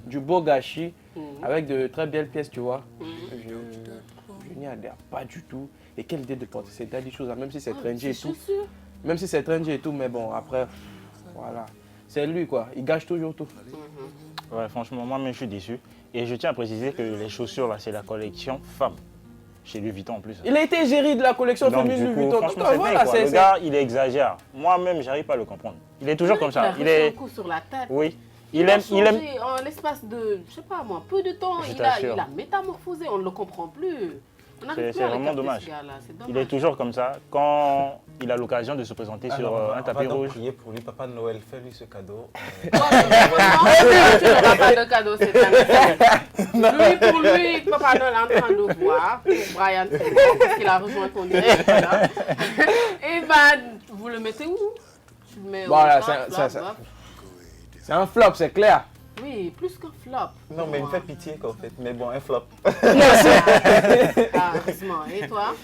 du beau gâchis, avec de très belles pièces, tu vois. Je n'y adhère pas du tout. Et quelle idée de porter cette des choses, même si c'est trendy et tout. Même si c'est trendy et tout, mais bon, après, voilà. C'est lui, quoi. Il gâche toujours tout. Ouais, franchement, moi-même, je suis déçu. Et je tiens à préciser que les chaussures, là, c'est la collection femme. Chez Louis Vuitton en plus. Il a été géré de la collection Donc, féminine du coup, Louis Vuitton. franchement, Donc, c'est voilà, dingue, quoi. Le gars, il exagère. Moi-même, j'arrive pas à le comprendre. Il est toujours comme ça. Il a un coup sur la tête. Oui. Il a changé en l'espace de, je sais pas moi, peu de temps. Je Il t'assure. a métamorphosé, on ne le comprend plus. On n'arrive plus à vraiment regarder dommage. ce gars-là, c'est dommage. Il est toujours comme ça. Quand il a l'occasion de se présenter sur un tapis On va donc rouge. prier pour lui, Papa Noël, fais-lui ce cadeau. Toi, tu n'auras pas de cadeau cette année. Lui, pour lui, Papa Noël est en train de voir pour Brian Ferrand, parce qu'il a rejoint ton direct. Et ben, vous le mettez où? Tu le mets Voilà, au flop. c'est un flop, c'est clair. Oui, plus qu'un flop. Non, mais il me fait pitié quoi, en fait. Mais bon, un flop. Ah, heureusement. Et toi?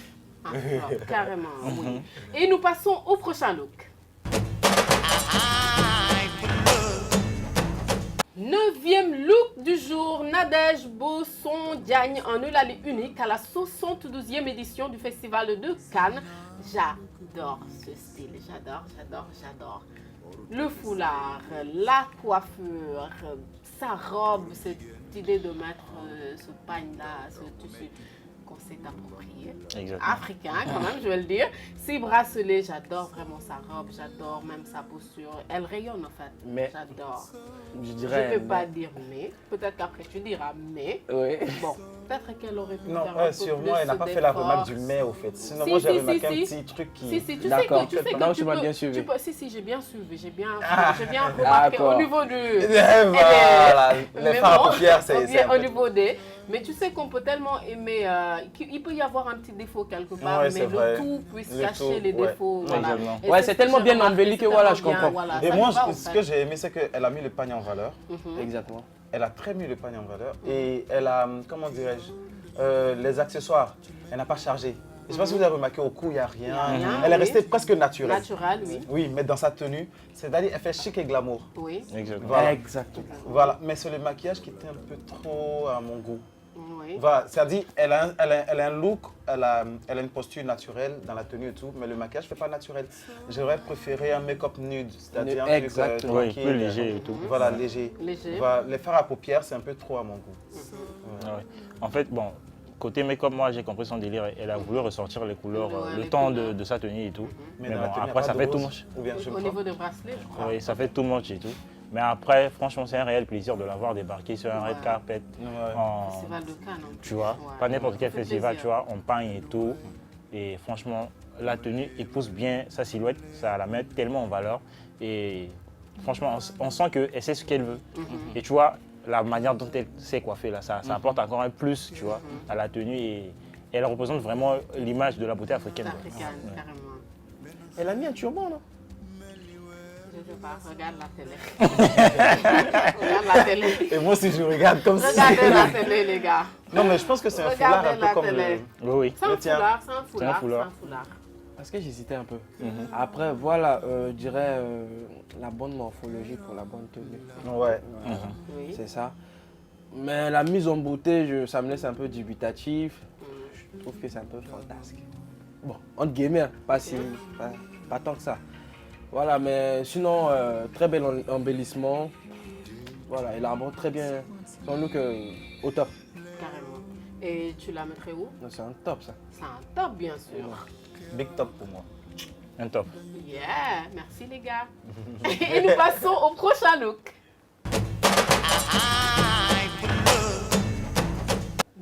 Un flop, carrément, oui. Et nous passons au prochain look. 9e look du jour, Nadège Bosson Diagne en Eulalie unique à la 72e édition du Festival de Cannes. J'adore ce style, j'adore. Le foulard, la coiffure, sa robe, cette idée de mettre ce pagne-là, ce tissu qu'on s'est approprié. Exactement. Africain quand même, je vais le dire. Ses bracelets, j'adore vraiment sa robe, j'adore même sa posture. Elle rayonne en fait, Mais j'adore. je Je dirais. ne vais pas dire mais, peut-être qu'après tu diras mais. Oui. Bon, peut-être qu'elle aurait pu Non, faire un peu sûrement, plus elle n'a pas fait la d'efforts. remarque du mai au fait. Sinon, Si, moi, j'ai si, remarqué si, un si. petit truc qui. Si, tu sais D'accord. que Non, tu tu m'as peux- bien suivi. tu peux- si, j'ai bien suivi, j'ai bien remarqué D'accord. au niveau du... Voilà, les Mais fards à bon, paupières, c'est. bien au niveau des... Mais tu sais qu'on peut tellement aimer... il peut y avoir un petit défaut quelque part, Ouais, mais c'est vrai. le tout puisse Le cacher tout, les ouais. défauts. Voilà. Exactement. Et Ouais, c'est ce que tellement j'ai bien remarqué, embelli que c'est voilà, tellement je bien, comprends. voilà, Et ça moi, me va, en ce fait. que j'ai aimé, c'est qu'elle a mis le panier en valeur. Exactement. Elle a très mis le panier en valeur. Et elle a, comment dirais-je, les accessoires, elle n'a pas chargé. Je ne sais pas si vous avez remarqué, au cou, il n'y a rien. rien, Elle est oui. restée presque naturelle. Naturel, oui. Oui, mais dans sa tenue, c'est-à-dire elle fait chic et glamour. Oui, Exactement. Voilà. Exactement. Voilà, mais c'est le maquillage qui était un peu trop à mon goût. oui. Voilà, c'est-à-dire elle a un look, elle a une posture naturelle dans la tenue et tout, mais le maquillage ne fait pas naturel. J'aurais préféré un make-up nude, c'est-à-dire un truc Exactement. Oui, tranquille, plus léger et tout. Voilà, léger. Léger. Voilà, les fards à paupières, c'est un peu trop à mon goût. Ah ouais. En fait, bon, côté make-up, moi j'ai compris son délire. Elle a voulu ressortir les couleurs, Ouais, le les temps couleurs. de sa tenue et tout. Mais dans bon, la tenue, il y a après pas ça de fait rose. tout moche. Ou bien je me Au trompe. niveau des bracelets, je crois. Oui, ça fait tout moche et tout. Mais après, franchement, c'est un réel plaisir de l'avoir débarqué sur un red carpet. Ouais. En, Festival de Cannes. en plus. tu vois, Ouais. pas n'importe quel Ça fait festival, plaisir. tu vois, on pagne et tout. Et franchement, la tenue épouse bien sa silhouette, ça la met tellement en valeur. Et franchement, on sent qu'elle sait ce qu'elle veut. Et tu vois, la manière dont elle s'est coiffée, là, ça apporte encore un plus, tu vois, à la tenue. Et elle représente vraiment l'image de la beauté africaine. quoi. Africaine, carrément. Elle a mis un turban, là. Je sais pas, regarde la télé. Regarde la télé. Et moi aussi, je regarde comme ça. Regardez la télé, les gars. Non, mais je pense que c'est un foulard Regardez un la peu comme télé. le... Oui, oui. C'est un Tiens. foulard, c'est un foulard, foulard. c'est un foulard. Parce que j'hésitais un peu. Après, voilà, je dirais la bonne morphologie pour la bonne tenue. Ouais. Oui. C'est ça. Mais la mise en beauté, ça me laisse un peu dubitatif. Je trouve que c'est un peu fantasque. Bon, entre guillemets, hein, pas tant que ça. Voilà, mais sinon, très bel embellissement. Voilà, il aborde très bien son look au top. Carrément. Et tu la mettrais où? Non, c'est un top, ça. C'est un top, bien sûr. Big top pour moi. Un top. Yeah, merci les gars. Et nous passons au prochain look.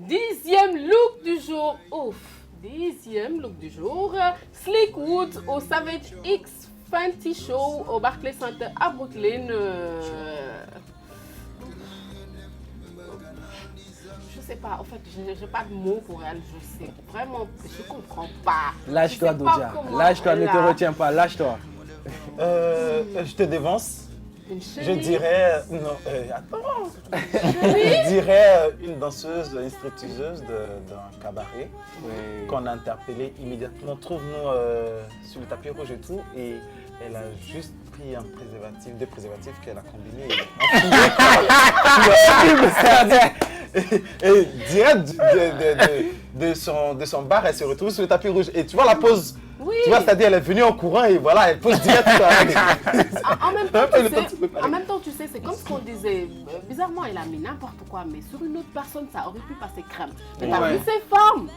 10e look du jour. Ouf. 10e look du jour. Slick Woods au Savage X Fenty Show au Barclays Center à Brooklyn. Je sais pas, en fait, j'ai pas de mots pour elle. Je sais vraiment, je comprends pas. Lâche-toi, Je sais pas Doja. comment Lâche-toi, elle ne te a- retiens pas, lâche-toi. Je te dévance. Une chérie. Je dirais. Non, attends. Je dirais une danseuse, une stripteaseuse d'un cabaret Oui. qu'on a interpellée immédiatement. Trouve-nous sur le tapis rouge et tout. Et elle a juste pris un préservatif, deux préservatifs qu'elle a combinés. Et direct de son bar, elle se retrouve sur le tapis rouge. Et tu vois la pose. Oui. Tu vois, c'est-à-dire elle est venue en courant et voilà, elle pose direct. En même temps, tu sais, c'est comme ce qu'on disait. Bizarrement, elle a mis n'importe quoi, mais sur une autre personne, ça aurait pu passer crème. Mais t'as Ouais. vu ses formes,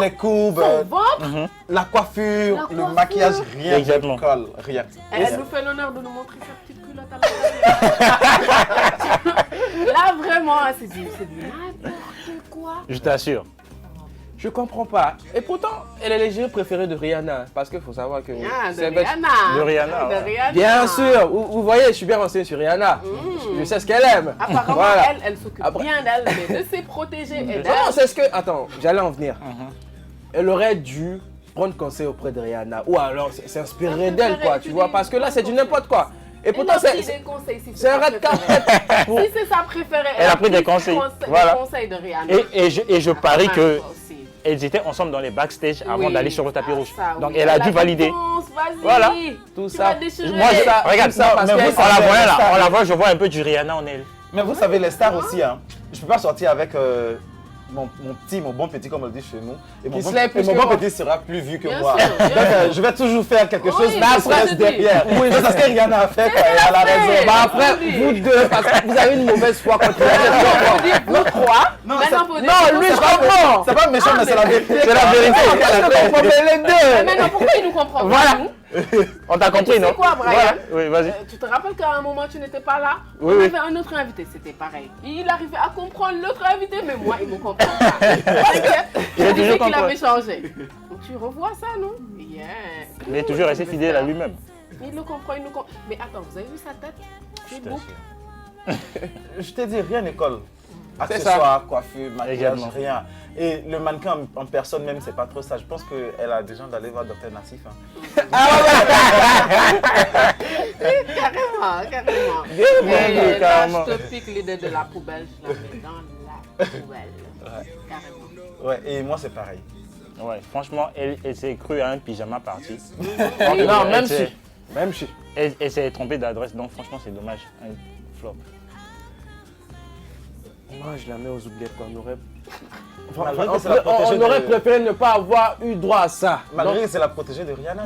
Les courbes, son ventre. la couvre, La le coiffure. maquillage, rien Exactement. ne colle, rien. Elle nous fait l'honneur de nous montrer sa petite culotte à l'intérieur. Là, vraiment, c'est du n'importe quoi. Je t'assure. Je comprends pas. Et pourtant, elle est l'égérie préférée de Rihanna. Parce qu'il faut savoir que. Ah, de c'est- Rihanna. De Rihanna, ouais. De Rihanna. Bien sûr, vous voyez, je suis bien renseigné sur Rihanna. Je sais ce qu'elle aime. Apparemment, Voilà. elle s'occupe Après- bien d'elle, mais de se protéger et Non, d'elle. c'est ce que. Attends, j'allais en venir. Elle aurait dû prendre conseil auprès de Rihanna. Ou alors s'inspirer d'elle, quoi, tu vois. Parce que là, c'est du n'importe quoi. Et pourtant, c'est un red carpet. Si c'est sa préférée, Elle a pris des conseils. Voilà. Des conseils de Rihanna. Et je parie Ah, que toi aussi. elles étaient ensemble dans les backstage avant Oui. d'aller sur le tapis Ah, rouge. ça, Donc oui. elle a dû La valider. réponse, vas-y. Voilà. Tout Tu ça. vas déchirer. Moi, tout regarde, ça parce mais qu'elle- vous on la savez, voit là, ça- on la voit, je vois un peu du Rihanna en elle. Mais vous savez, les stars aussi, hein. Je peux pas sortir avec mon bon petit, comme on le dit chez nous. Et mon Qui bon, se lève plus et mon que bon moi. petit sera plus vu que Bien moi. sûr, bien Donc, sûr. je vais toujours faire quelque Oui, chose, mais mais après, après, je te derrière. dis. Oui, c'est ce que Rihanna a fait, quoi. Elle a raison. Bah après, vous deux, parce que vous avez une mauvaise foi contre Rihanna. Vous trois. Non, Maintenant, faut dire Non, que lui, c'est je pas- comprends. C'est pas méchant, mais c'est la vérité. C'est la vérité. Je comprends les Mais deux. maintenant, pourquoi il nous comprend pas, Voilà. nous? On t'a Tu compris, sais non? quoi, Brian? Voilà. Oui, vas-y. Tu te rappelles qu'à un moment tu n'étais pas là? Oui, On oui. avait un autre invité, c'était pareil. Il arrivait à comprendre l'autre invité, mais moi il ne me comprend pas. T'inquiète, Il est je toujours disais qu'il contre avait changé. Donc, tu revois ça, non? Yeah. Il est toujours resté fidèle à lui-même. Il le comprend, il nous comprend. Mais attends, vous avez vu sa tête? Je C'est beau. t'assure. Je te dis, rien n'école. C'est Accessoires, coiffure, maquillage, Également. rien. Et le mannequin en personne même, c'est pas trop ça. Je pense qu'elle a déjà d'aller voir Dr Nassif. Hein. Carrément, carrément. Bien Mais vu, là, carrément. je te pique l'idée de la poubelle, je la mets dans la poubelle. Carrément. Ouais, et moi, c'est pareil. Ouais, franchement, elle s'est crue à un pyjama parti. Non, même Elle si. s'est- Même si. Elle s'est trompée d'adresse, donc franchement, c'est dommage. Un flop. Moi, je la mets aux oubliettes. On aurait, Malgré que c'est la protégée on aurait de- préféré ne pas avoir eu droit à ça. Malgré Donc, que c'est la protégée de Rihanna,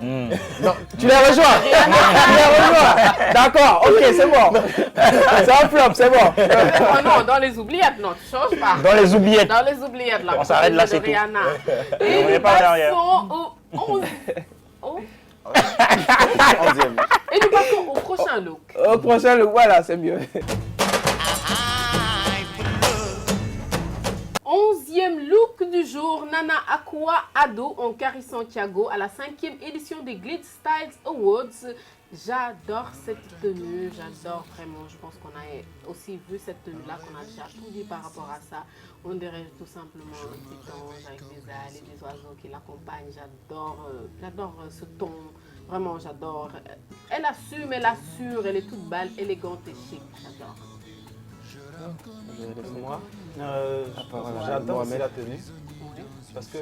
Hmm. non, tu les rejoins. Tu les rejoins. D'accord, ok, c'est bon. C'est un flop, c'est bon. Oh non, dans les oubliettes, non, tu changes pas. Dans les oubliettes. Dans les oubliettes, là. On s'arrête là, de c'est tout. Rihanna. On Et n'est nous pas derrière. passons au 11. Onzième. Et nous passons au prochain look. Au prochain, voilà, c'est mieux. 11e look du jour, Nana Aqua Ado en Carrie Santiago à la 5e édition des Glitz Styles Awards. J'adore cette tenue, j'adore vraiment. Je pense qu'on a aussi vu cette tenue-là, qu'on a déjà tout dit par rapport à ça. On dirait tout simplement un petit ange avec des ailes et des oiseaux qui l'accompagnent. J'adore ce ton. Vraiment, j'adore. Elle assume, elle assure, elle est toute belle, élégante et chic. J'adore. Moi, voilà, j'adore aussi Mohamed. la tenue. Parce que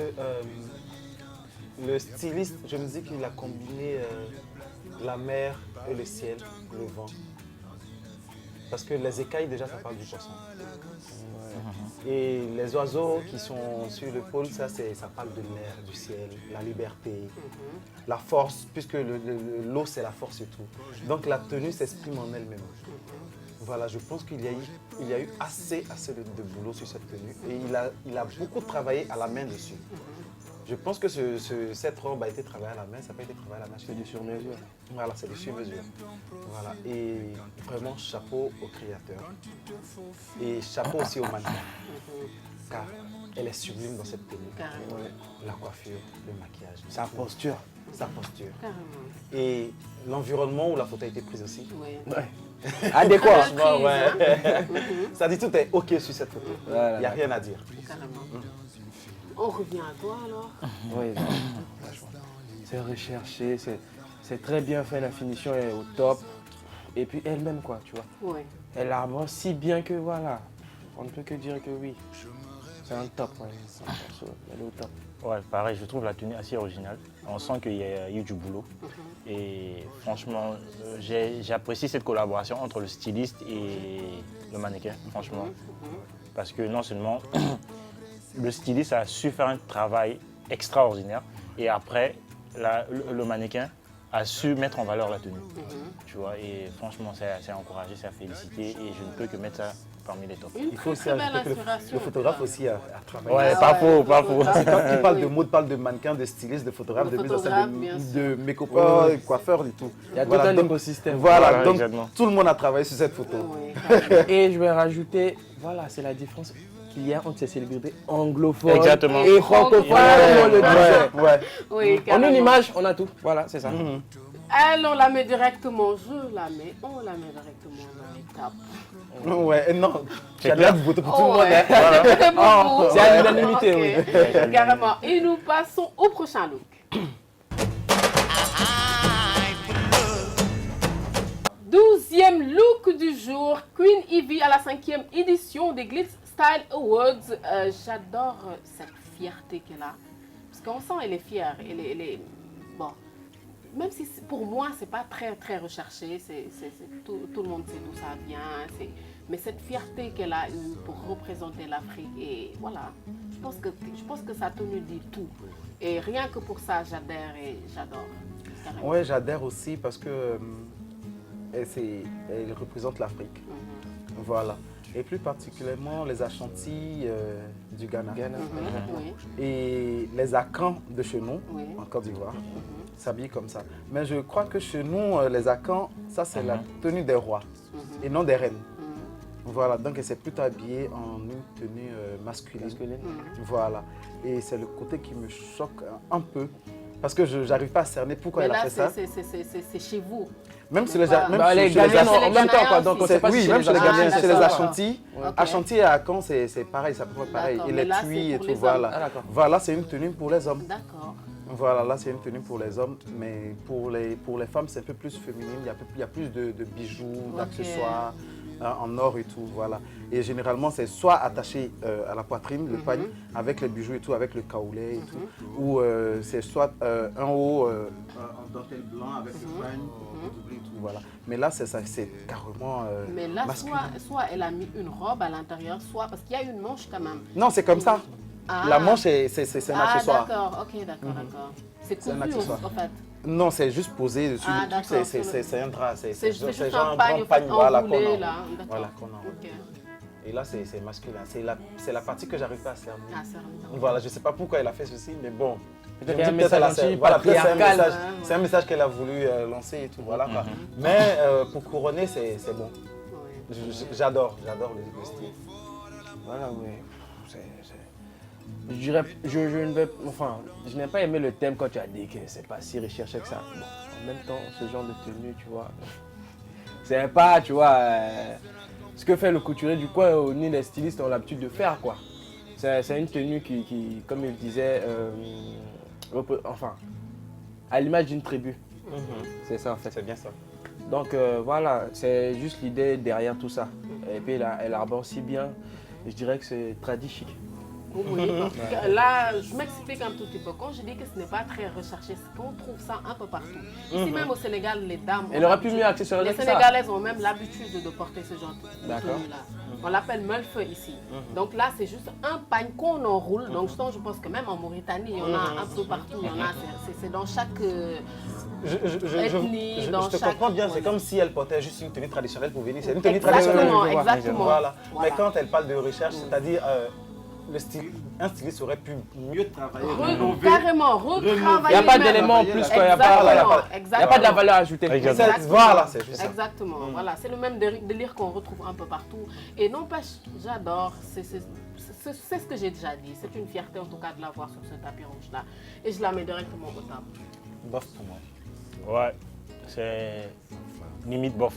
le styliste, je me dis qu'il a combiné la mer et le ciel, le vent. Parce que les écailles, déjà, ça parle du poisson. Et les oiseaux qui sont sur le pôle, ça parle de l'air, du ciel, la liberté, la force, puisque l'eau, c'est la force et tout. Donc la tenue s'exprime en elle-même. Voilà, je pense qu'il y a eu assez de boulot sur cette tenue. Et il a beaucoup travaillé à la main dessus. Je pense que cette robe a été travaillée à la main, ça n'a pas été travaillé à la machine. C'est du sur-mesure. Voilà, c'est du sur-mesure. Voilà, et vraiment chapeau au créateur. Et chapeau aussi au mannequin. Car elle est sublime dans cette tenue. Carrément. La coiffure, le maquillage, Sa posture. sa posture. Carrément. Et l'environnement où la photo a été prise aussi. Oui. Ouais. Adéquat. Franchement, ouais. Ça dit tout est ok sur cette photo. Il Voilà, n'y a rien à dire. Carrément. On revient à toi alors. Oui, franchement. C'est recherché, c'est très bien fait, la finition est au top. et puis elle-même, quoi, tu vois. Oui. Elle arbore si bien que voilà, on ne peut que dire que oui. C'est un top, ouais. Elle est au top. Ouais, pareil, je trouve la tenue assez originale. On sent qu'il y a eu du boulot. Et franchement, j'ai apprécié cette collaboration entre le styliste et le mannequin, franchement. Parce que non seulement le styliste a su faire un travail extraordinaire et après, le mannequin a su mettre en valeur la tenue. Tu vois, et franchement, c'est à encourager, c'est à féliciter et je ne peux que mettre ça parmi les tops. Une Il faut très aussi belle ajouter que inspiration. le photographe aussi a travaillé. Ouais, Ah pas ouais, faux, pas faux. Quand tu parles de Oui. mode, parle de mannequin, de styliste, de photographe, De de mise en photographe, scène, bien de sûr. make-up, coiffeur et tout. Il y a tout Voilà, un donc- écosystème. Voilà, Voilà, donc exactement. tout le monde a travaillé sur cette photo. Oui, carrément. Et je vais rajouter, voilà, c'est la différence qu'il y a entre ces célébrités anglophones Exactement. et francophones. Ouais. Comme on le disait. Ouais. Oui, En carrément. une image, on a tout. Voilà, c'est ça. Elle, on la met directement, on la met directement dans les tapes. Ouais, et non, tu C'est as l'air de voter pour tout le Oh, monde. ouais. Hein. C'est beaucoup. C'est à l'unanimité, Ok. oui. Carrément. Et nous passons au prochain look. 12e look du jour, Queen Ivy à la 5e édition des Glitz Style Awards. J'adore cette fierté qu'elle a. Parce qu'on sent qu'elle est fière. Bon, même si pour moi, c'est pas très recherché, tout le monde sait d'où ça vient. Mais cette fierté qu'elle a eue pour représenter l'Afrique, et voilà, je pense que sa tenue dit tout. Et rien que pour ça, j'adhère et j'adore. Carrément. Ouais, j'adhère aussi parce que elle représente l'Afrique. Voilà. Et plus particulièrement les Ashanti du Ghana. Oui, Et les Akans de chez nous, oui. en Côte d'Ivoire, s'habillent comme ça. Mais je crois que chez nous, les Akans, ça c'est la tenue des rois et non des reines. Voilà, donc elle s'est plutôt habillée en une tenue masculine. Voilà. Et c'est le côté qui me choque un peu. Parce que je n'arrive pas à cerner pourquoi Mais elle a là, fait ça. c'est chez vous. Même c'est sur les, pas- même Bah, les chez les Ghanéens Ghanéens en même temps, quoi. Donc, on aussi. sait pas oui, si même chez les Ah, Ghanéens, chez les d'accord. Ashanti. Ok. Ashanti et Akan, c'est pareil, ça peut être pareil. D'accord, Et mais les là, c'est tuis et pour tout, les hommes. voilà. Ah, d'accord. Voilà, c'est une tenue pour les hommes. D'accord. Voilà, là, c'est une tenue pour les hommes. Mais pour les femmes, c'est un peu plus féminine. Il y a plus de bijoux, d'accessoires en or et tout, voilà. Et généralement, c'est soit attaché à la poitrine, le pagne, avec les bijoux et tout, avec le kaolé et tout. Ou c'est soit un haut en dentelle blanc avec le pagne, doublé et tout, voilà. Mais là, c'est ça, c'est carrément Mais là, masculin. soit elle a mis une robe à l'intérieur, soit parce qu'il y a une manche quand même. Non, c'est comme ça. Ah. La manche, c'est un Ah, accessoire. d'accord, ok, d'accord. C'est C'est un cousu accessoire. en fait. Non, c'est juste posé dessus. Ah, Le truc, d'accord, c'est un drap. C'est juste genre un pagne, voilà, enroulé qu'on là. enroule. D'accord. Voilà, qu'on enroule. Ok. Et là, c'est masculin. C'est la partie que j'arrive pas à cerner. Ah, c'est remis. Voilà, je ne sais pas pourquoi elle a fait ceci, mais bon. Peut-être Je me qu'il y a dis un peut-être elle a- message voilà, peut-être patriarcal. c'est un message qu'elle a voulu lancer et tout. Voilà, quoi. Mais pour couronner, c'est bon. Ouais. J'adore le style. Voilà, oui. Je dirais, je ne vais, enfin, je n'ai pas aimé le thème quand tu as dit que c'est pas si recherché que ça. Bon, en même temps, ce genre de tenue, tu vois, c'est pas, tu vois, ce que fait le couturier du coin ni les stylistes ont l'habitude de faire, quoi. C'est une tenue qui, comme il disait, enfin, à l'image d'une tribu. C'est ça, en fait. C'est bien ça. Donc voilà, c'est juste l'idée derrière tout ça. Et puis elle arbore si bien, je dirais que c'est tradit chic. Oui, parce que là, je m'explique un tout petit peu. Quand je dis que ce n'est pas très recherché, c'est qu'on trouve ça un peu partout. Ici même au Sénégal, les dames... Elle aurait pu mieux accessoriser Les que ça. Sénégalaises ont même l'habitude de porter ce genre de D'accord. tenue-là. On l'appelle meulfeu ici. Donc là, c'est juste un pagne qu'on enroule. Donc je pense que même en Mauritanie, il y en a un peu partout. Il y en a, c'est dans chaque... ethnie, je dans te chaque- comprends bien, c'est ouais. comme si elle portait juste une tenue traditionnelle pour venir. C'est une tenue traditionnelle. Exactement, je vois. exactement. Voilà. Voilà. Mais quand elle parle de recherche, c'est-à-dire un styliste aurait pu mieux travailler. Carrément, retravailler. Il n'y a pas même. d'élément en plus, quoi. Il n'y a Exactement, pas de la valeur ajoutée. Exactement. Voilà, c'est juste ça. Exactement, voilà, c'est le même délire qu'on retrouve un peu partout. Et n'empêche, j'adore, c'est ce que j'ai déjà dit. C'est une fierté en tout cas de la voir sur ce tapis rouge-là. Et je la mets directement au top. Bof pour moi. Ouais, c'est limite bof.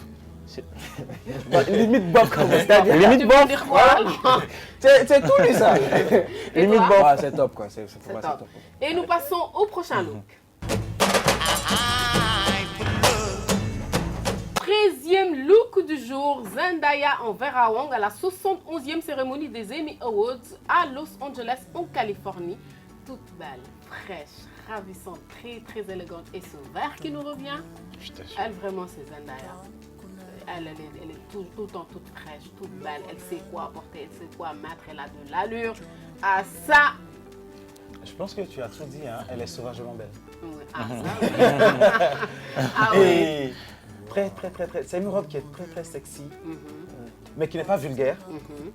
Limite bof, comme c'est-à-dire. Limite Tu veux bof. dire quoi alors? C'est tout, lui, ça. Et Limite toi? bof. Ouais, c'est top, quoi. Pour C'est moi, top. c'est top. Et nous passons au prochain look. 13e 15e look du jour, Zendaya en Vera Wang à la 71e cérémonie des Emmy Awards à Los Angeles en Californie. Toute belle, fraîche, ravissante, très élégante. Et ce vert qui nous revient, elle vraiment c'est Zendaya. Elle est tout le temps toute fraîche, toute belle. Elle sait quoi apporter, elle sait quoi mettre. Elle a de l'allure. À ça. Je pense que tu as tout dit, hein. Elle est sauvagement belle. Oui, ah, ça, oui. Ah oui. Et très. C'est une robe qui est très sexy, mais qui n'est pas vulgaire.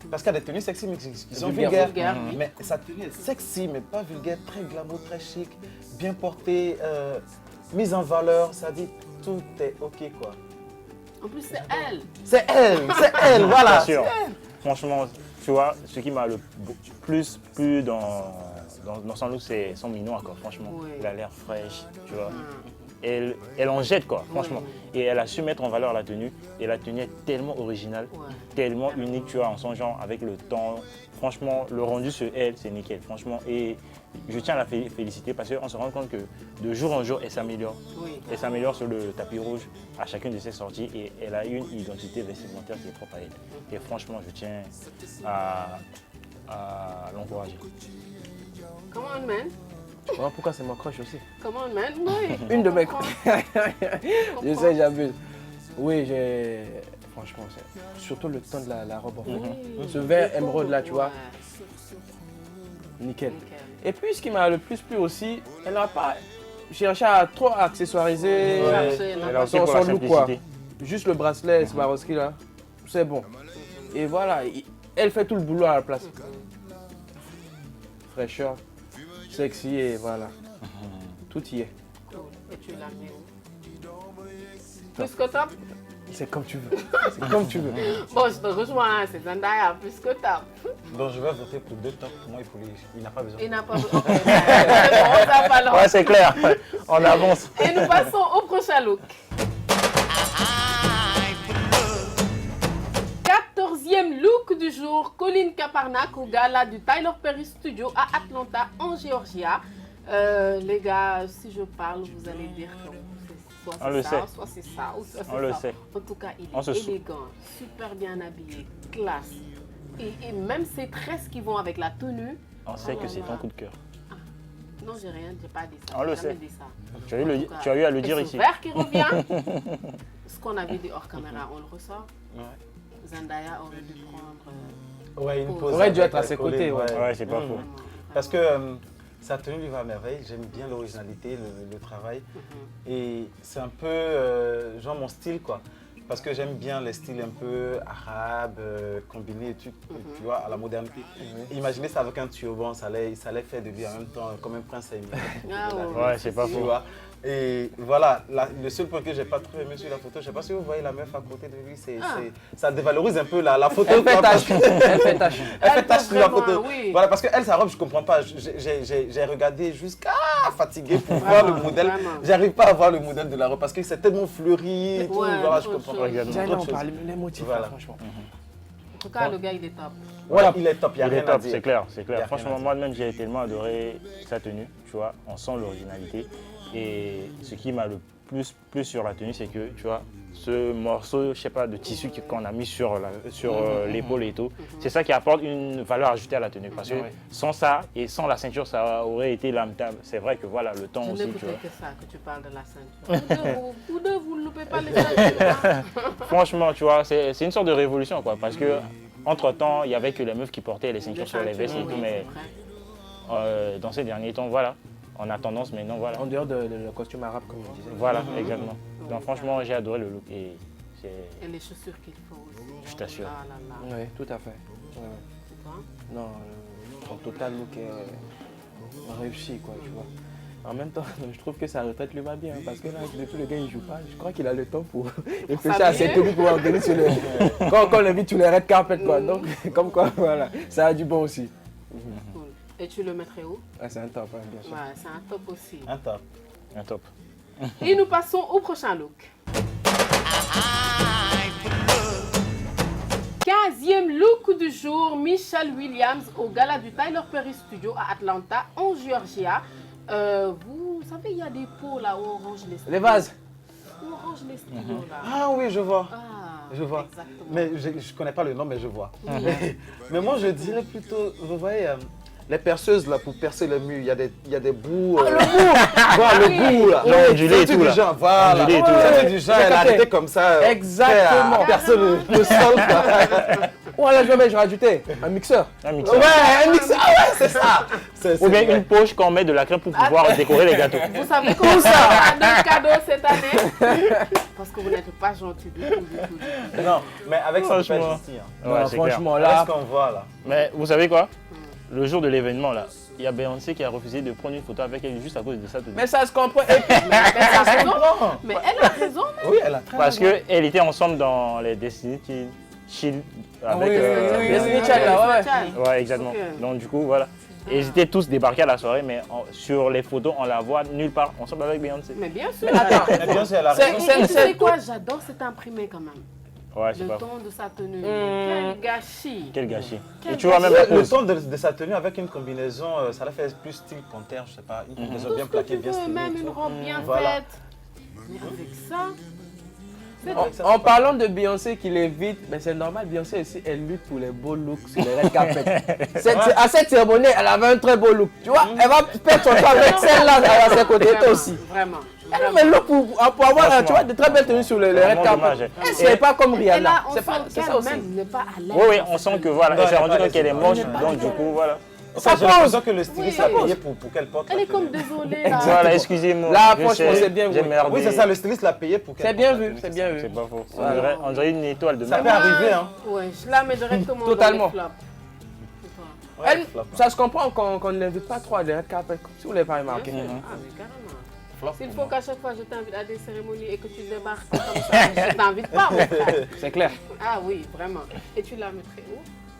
Parce qu'il y a des tenues sexy, mais qui sont vulgaires. Mais sa tenue est sexy, mais pas vulgaire, très glamour, très chic, bien portée, mise en valeur. Ça dit tout est ok, quoi. En plus, c'est elle. C'est elle, voilà. Bien sûr. Franchement, tu vois, ce qui m'a le plus plu dans son look, c'est son mignon, quoi. Franchement, Oui. il a l'air fraîche, tu vois. Elle en jette, quoi, franchement. Et elle a su mettre en valeur la tenue. Et la tenue est tellement originale, tellement unique, tu vois, en son genre, avec le temps. Franchement, le rendu sur elle, c'est nickel, franchement. Et je tiens à la féliciter parce qu'on se rend compte que de jour en jour, elle s'améliore. Oui. Elle s'améliore sur le tapis rouge à chacune de ses sorties et elle a une identité vestimentaire qui est propre à elle. Et franchement, je tiens à l'encourager. Come on, man. Ouais, pourquoi c'est ma crush aussi? Come on, man. Oui. Une de mes Comprends. Je sais, j'abuse. Oui, franchement, c'est surtout le ton de la robe en fait. Oui. Ce vert émeraude là, tu vois, Ouais. nickel. Nickel. Et puis ce qui m'a le plus plu aussi, elle n'a pas cherché à trop accessoiriser Elle a aussi son pour la look quoi. simplicité. Juste le bracelet, Swarovski là, c'est bon. Et voilà, elle fait tout le boulot à la place. Fraîcheur, sexy et voilà. Tout y est. Cool. Et tu l'as mis où? Plus que top? C'est comme tu veux. C'est comme tu veux. Bon, je te rejoins, c'est Zendaya, plus que top. Donc je vais voter pour 2 tops. Pour moi, il n'a pas besoin. Il n'a pas besoin. Okay, on n'a pas le droit. Ouais, c'est clair. On avance. Et nous passons au prochain look. 14e look du jour, Colin Kaepernick au gala du Tyler Perry Studio à Atlanta, en Géorgia. Les gars, si je parle, vous allez dire que soit On le c'est sait. ça, soit c'est ça, ou soit c'est ça. On le sait. En tout cas, il On se est sou- élégant, super bien habillé, classe. Et même ses tresses qui vont avec la tenue. On sait Oh que là c'est là. ton coup de cœur. Non, j'ai pas dit ça. On le j'ai jamais sait. dit ça. Tu as eu, En tout cas, tu as eu à le et dire ce ici. vert qui revient, ce qu'on avait dit hors caméra, on le ressort. Ouais. Zendaya aurait dû prendre. Ouais, une pause. Aurait dû avec être à ses Colin, côtés, ouais. Ouais, c'est pas faux. Vraiment, Parce vraiment. que sa tenue lui va à merveille. J'aime bien l'originalité, le travail. Et c'est un peu genre mon style, quoi. Parce que j'aime bien les styles un peu arabes, combinés, tu vois, à la modernité. Imaginez ça avec un turban, ça allait faire de lui en même temps comme un prince aimé. Ah Ouais, c'est pas Tu faux. vois. Et voilà, le seul point que j'ai pas trop aimé sur la photo, je sais pas si vous voyez la meuf à côté de lui, ça dévalorise un peu la photo. Elle fait quoi, tâche. parce que- Elle fait tâche. Elle fait tâche sur la vraiment, photo. oui. Voilà, parce que elle, sa robe, je comprends pas. J'ai regardé jusqu'à fatigué pour voir le modèle. vraiment. J'arrive pas à voir le modèle de la robe parce que c'est tellement fleuri et tout. Ouais, Voilà, je autre comprends chose. pas. Regarde. Tiens, Autre là, on chose. parle les motifs, Voilà. là, franchement. En tout cas, le gars, il est top. Voilà, il est top, il n'y a Il est rien à top, dire. c'est clair, c'est Y a clair. rien Franchement, à dire. moi-même, j'ai tellement adoré sa tenue, tu vois, on sent l'originalité. Et ce qui m'a le plus plu sur la tenue, c'est que, tu vois, ce morceau, je sais pas, de tissu qu'on a mis sur l'épaule et tout, c'est ça qui apporte une valeur ajoutée à la tenue. Parce que sans ça et sans la ceinture, ça aurait été lamentable. C'est vrai que voilà, le temps Je aussi, tu n'écoutais vois. que ça, que tu parles de la ceinture. Vous deux, vous ne loupez pas les ceintures. Hein? Franchement, tu vois, c'est une sorte de révolution, quoi. Parce que, entre-temps, il y avait que les meufs qui portaient les ceintures sur les vestes et oui, tout, mais c'est vrai. dans ces derniers temps, voilà, on a tendance maintenant, voilà. En dehors de le costume arabe, comme on disait. Voilà, exactement. Donc franchement, j'ai adoré le look et c'est... Et les chaussures qu'il faut aussi. Je t'assure. Ah là là. Oui, tout à fait. Ouais. Tu vois? Non, son total look est réussi, quoi, tu vois. En même temps, je trouve que sa retraite lui va bien, parce que là, depuis le gars, il joue pas. Je crois qu'il a le temps pour réfléchir à ses tenues pour en venir sur le... quand on l'invite sur les red carpet, quoi. Donc, comme quoi, voilà, ça a du bon aussi. Cool. Et tu le mettrais où? Ah, c'est un top, hein, bien sûr. Ouais, c'est un top aussi. Un top. un top. Et nous passons au prochain look. 15e look du jour, Michelle Williams au gala du Tyler Perry Studio à Atlanta, en Géorgia. Vous savez, il y a des pots là où on range les Les vases. Où on range Georges les stylos là. Ah oui, je vois. Ah, Je vois. exactement. Mais je ne connais pas le nom, mais je vois. Oui. Mais moi, je dirais plutôt, vous voyez, les perceuses là pour percer le mur, il y a des bouts. Ah, le bout. Voilà, le bout là. Non, ondulé et C'est tout, du là. genre, voilà. Ondulé et tout, C'est là. du genre, J'ai elle a capté. arrêté comme ça. Exactement. À percer le sol. Quoi. Voilà, je rajoutais un mixeur. Un mixeur. Ouais, un mix. Ah ouais, c'est ça. Ou bien une poche qu'on met de la crème pour pouvoir décorer les gâteaux. Vous savez comment ça a de cadeaux cette année? Parce que vous n'êtes pas gentil du tout, du tout. Non, mais avec ça, c'est pas Franchement. gentil. Hein. Ouais, Non, c'est clair. franchement, Là, là, ce qu'on voit là. Mais vous savez quoi? Le jour de l'événement, là, il y a Beyoncé qui a refusé de prendre une photo avec elle juste à cause de ça. mais ça se comprend. Et puis, Mais elle a raison. Non. Mais elle a raison. Oui, elle a très Parce raison. qu'elle était ensemble dans les Destiny Child avec. oui, oui, Destiny oui, Child, là, ouais. Child. Ouais, exactement. Ok. Donc, du coup, voilà. Et ils étaient tous débarqués à la soirée, mais sur les photos, on la voit nulle part ensemble avec Beyoncé. Mais bien sûr. attends. Mais bien sûr, elle a C'est- raison. Et tu sais quoi, j'adore cet imprimé quand même. Ouais, c'est Le pas. ton de sa tenue. Hmm. Quel gâchis. Quel gâchis. Quel Et tu vois même la Le pose. ton de sa tenue avec une combinaison, ça l'a fait plus style panthère, je sais pas, une combinaison Tout bien ce que plaquée, tu bien veux, stylée. même et une tout. robe bien Voilà. faite. Mais avec ça, c'est En parlant de Beyoncé qui l'évite, mais c'est normal, Beyoncé aussi, elle lutte pour les beaux looks sur les red carpet. À cette cérémonie, elle avait un très beau look. Tu vois, elle va perdre son temps avec celle-là à ses côtés, toi aussi. Vraiment. Elle a un look pour avoir tu vois, de très belles tenues sur les red Vraiment carpet. dommage. Elle c'est pas comme Et Rihanna. là, on C'est pas sent c'est ça qu'elle aussi. même n'est pas à l'aise. Oui, oui, on sent que voilà, Non, elle s'est elle est rendue pas compte qu'elle est laissée. moche, Elle est pas donc du coup, voilà. Ça, j'ai pose. l'impression que le styliste Oui. a payé pour qu'elle porte. Elle la est comme tenue. désolée là. Voilà, excusez-moi. Là, je franchement, sais, c'est bien j'ai vu. merdé. Oui, c'est ça, le styliste l'a payé pour qu'elle C'est bien porte la vu, tenue, c'est bien vu. C'est pas faux. Voilà. On dirait une étoile de Ça mer. peut arriver, hein. Ouais, je la mets directement Totalement. dans les flops. C'est toi. Ouais, Elle, flop. ça se comprend qu'on ne l'invite pas trop à des red carpet, si vous ne l'avez pas remarqué. Bien sûr. Ah, mais carrément. Flop S'il pour faut moi. qu'à chaque fois je t'invite à des cérémonies et que tu débarques comme ça, je t'invite pas, mon frère. C'est clair. Ah oui, vraiment. Et tu la mettrais où?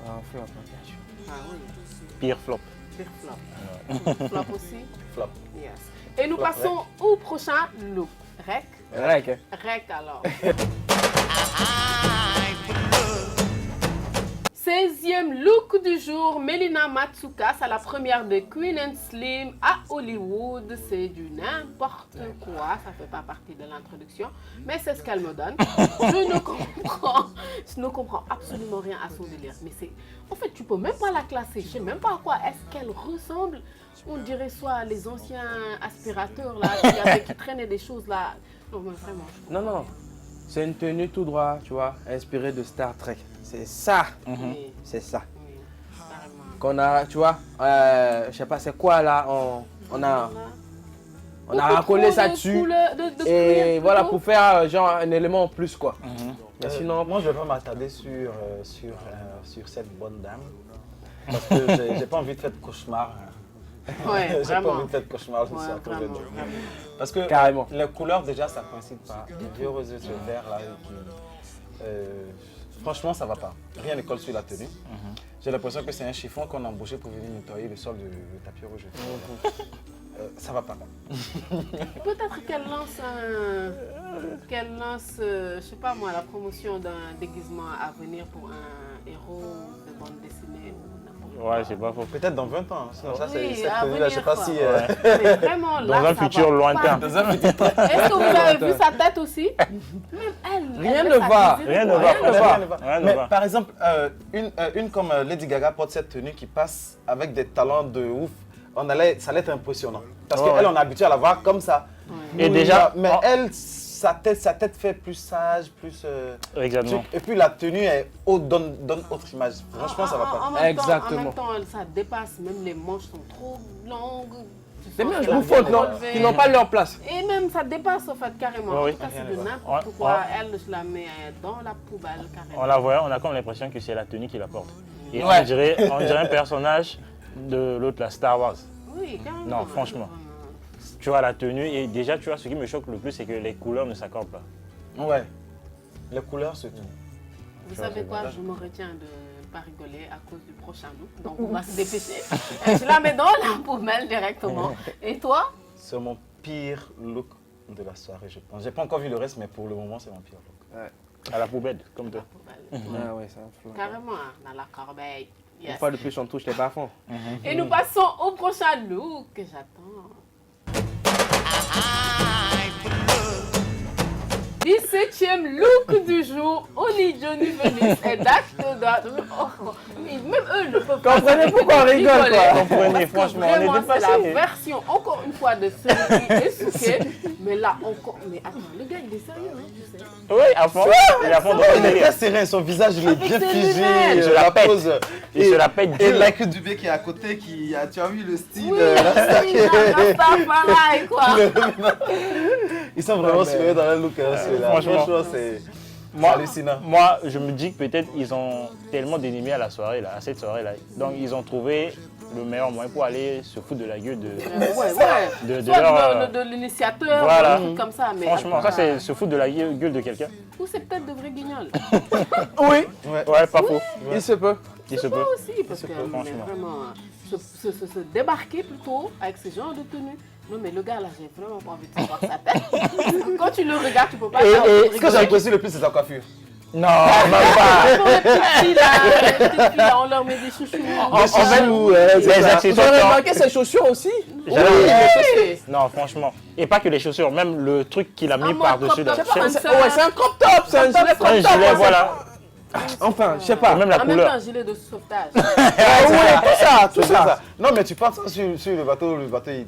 Ah, flop, bien sûr. Ah oui, Pire flop. pire flop. Flop aussi? Flop. Yes. Et nous Flop, passons au prochain look. Rec? Rec, hein. Rec alors. 16e look du jour, Melina Matsukas à la première de Queen and Slim à Hollywood. C'est du n'importe quoi, ça fait pas partie de l'introduction, mais c'est ce qu'elle me donne. Je ne comprends absolument rien à son délire. Mais c'est, en fait, tu peux même pas la classer. Je sais même pas à quoi est-ce qu'elle ressemble. On dirait soit les anciens aspirateurs là, qui traînaient des choses là. Non, mais vraiment. Non, non, non. C'est une tenue tout droit, tu vois, inspirée de Star Trek. C'est ça. Oui, C'est ça. oui, carrément. Qu'on a, tu vois, je sais pas, c'est quoi là, on a Beaucoup racolé trop ça de dessus. couleurs, de Et cuir voilà, plutôt. pour faire genre un élément en plus quoi. Mais sinon, Moi, je vais pas m'attarder sur cette bonne dame. Parce que j'ai pas envie de faire de cauchemar. Ouais, J'ai pas vraiment. envie de faire de cauchemar Ouais, sur la tour de vraiment, Dieu. vraiment. Parce que Carrément. les couleurs, déjà, ça coïncide pas. Les vieux roses et ce vert là, franchement, ça va pas. Rien ne colle sur la tenue. J'ai l'impression que c'est un chiffon qu'on a embauché pour venir nettoyer le sol du tapis rouge. Ça va pas. Peut-être qu'elle lance, je sais pas moi, la promotion d'un déguisement à venir pour un héros de bande dessinée ou n'importe quoi. Ouais, c'est pas faux. Peut-être dans 20 ans. Sinon, ça, Oui, cette à tenue-là, je sais pas venir, si. quoi. Mais vraiment, là, Dans un ça futur va lointain. pas. Dans un futur Est-ce que vous avez vu sa tête aussi? Même elle. Rien elle ne met sa va. visite, Rien ne quoi. va, Rien ne franchement. Rien ne va. Rien ne Mais va. par exemple, une comme Lady Gaga porte cette tenue qui passe avec des talents de ouf, ça allait être impressionnant. Parce Ouais, qu'elle, ouais. on est habitué à la voir comme ça. Et Oui, déjà, mais en- elle, sa tête fait plus sage, plus. Exactement. truc. Et puis la tenue donne autre image. Franchement, ça va En pas. même temps, Exactement. en même temps, ça dépasse. Même les manches sont trop longues. Tu des sens manches qu'elle a bouffantes, bien non, relevé. qui n'ont pas leur place. Et même ça dépasse en fait carrément. Oui, En tout cas, rien c'est de ne va. n'importe Ouais, quoi. ouais. Elle, je la mets dans la poubelle carrément. On la voit, on a comme l'impression que c'est la tenue qui la porte. Et Ouais. on dirait un personnage de l'autre, la Star Wars. Oui, carrément. Non, franchement. Vraiment. Tu vois la tenue et déjà, tu vois, ce qui me choque le plus, c'est que les couleurs ne s'accordent pas. Ouais. Les couleurs, c'est tout. Vous Tu vois, savez c'est quoi, vrai. je me retiens de ne pas rigoler à cause du prochain look. Donc on va se dépêcher. Je la mets dans la poubelle directement. Et toi? C'est mon pire look de la soirée, je pense. J'ai pas encore vu le reste, mais pour le moment, c'est mon pire look. À la poubelle, comme toi. Poubelle. Ah ouais, ça influe. Carrément, hein, dans la corbeille. Une Yes. fois de plus, on touche les bas-fonds. Et nous passons au prochain look que j'attends. 18e look du jour, Oni Johnny Venus et même eux ne peuvent pas. Comprenez pourquoi on rigole, quoi. Comprenez, franchement, on est Vraiment, c'est la dépassé. version, encore une fois, de celui et Souké. Mais là, encore. Mais attends, le gars, il est sérieux, hein, tu sais. Oui, à fond. Il est à fond dans Il le est délire. très serein, son visage il est Avec bien ses figé, lunettes. Il se la pète. pose. Il se la pète Et dur. Like Dubé qui est à côté, tu as vu le style Oui, Rasta oui, Rastafari, quoi. Ils sont vraiment sérieux dans le look, celui-là. franchement. C'est Moi, hallucinant. moi, je me dis que peut-être ils ont tellement d'ennemis à la soirée, là, à cette soirée-là. Donc, ils ont trouvé le meilleur moyen pour aller se foutre de la gueule de... Ouais. De Soit leur, de l'initiateur, voilà. un truc comme ça. Mais Franchement, ça, attends, c'est se foutre de la gueule de quelqu'un. Ou c'est peut-être de vrais guignols. Oui, Ouais, pas faux. il se peut. Il se Moi peut. aussi, parce que mais franchement. vraiment, se débarquer plutôt avec ce genre de tenue. Non, mais le gars là, j'ai vraiment pas envie de savoir sa tête. Quand tu le regardes, tu peux pas. Ce que j'apprécie le plus, c'est sa coiffure. Non, même pas. Pour les petites filles là, on leur met des chouchous. En fait, c'est les ça. Vous avez accessoires. remarqué ses chaussures aussi? J'avais- Non, franchement. Et pas que les chaussures, même le truc qu'il a mis mode par-dessus. crop là. top, Je sais- ça. Ouais, c'est un crop top, c'est un gilet crop Un top. gilet, voilà. Enfin, je sais Et pas. même la En même couleur. temps, gilet de sauvetage. Ah ouais, tout C'est ça. ça. Non, mais tu pars sur le bateau il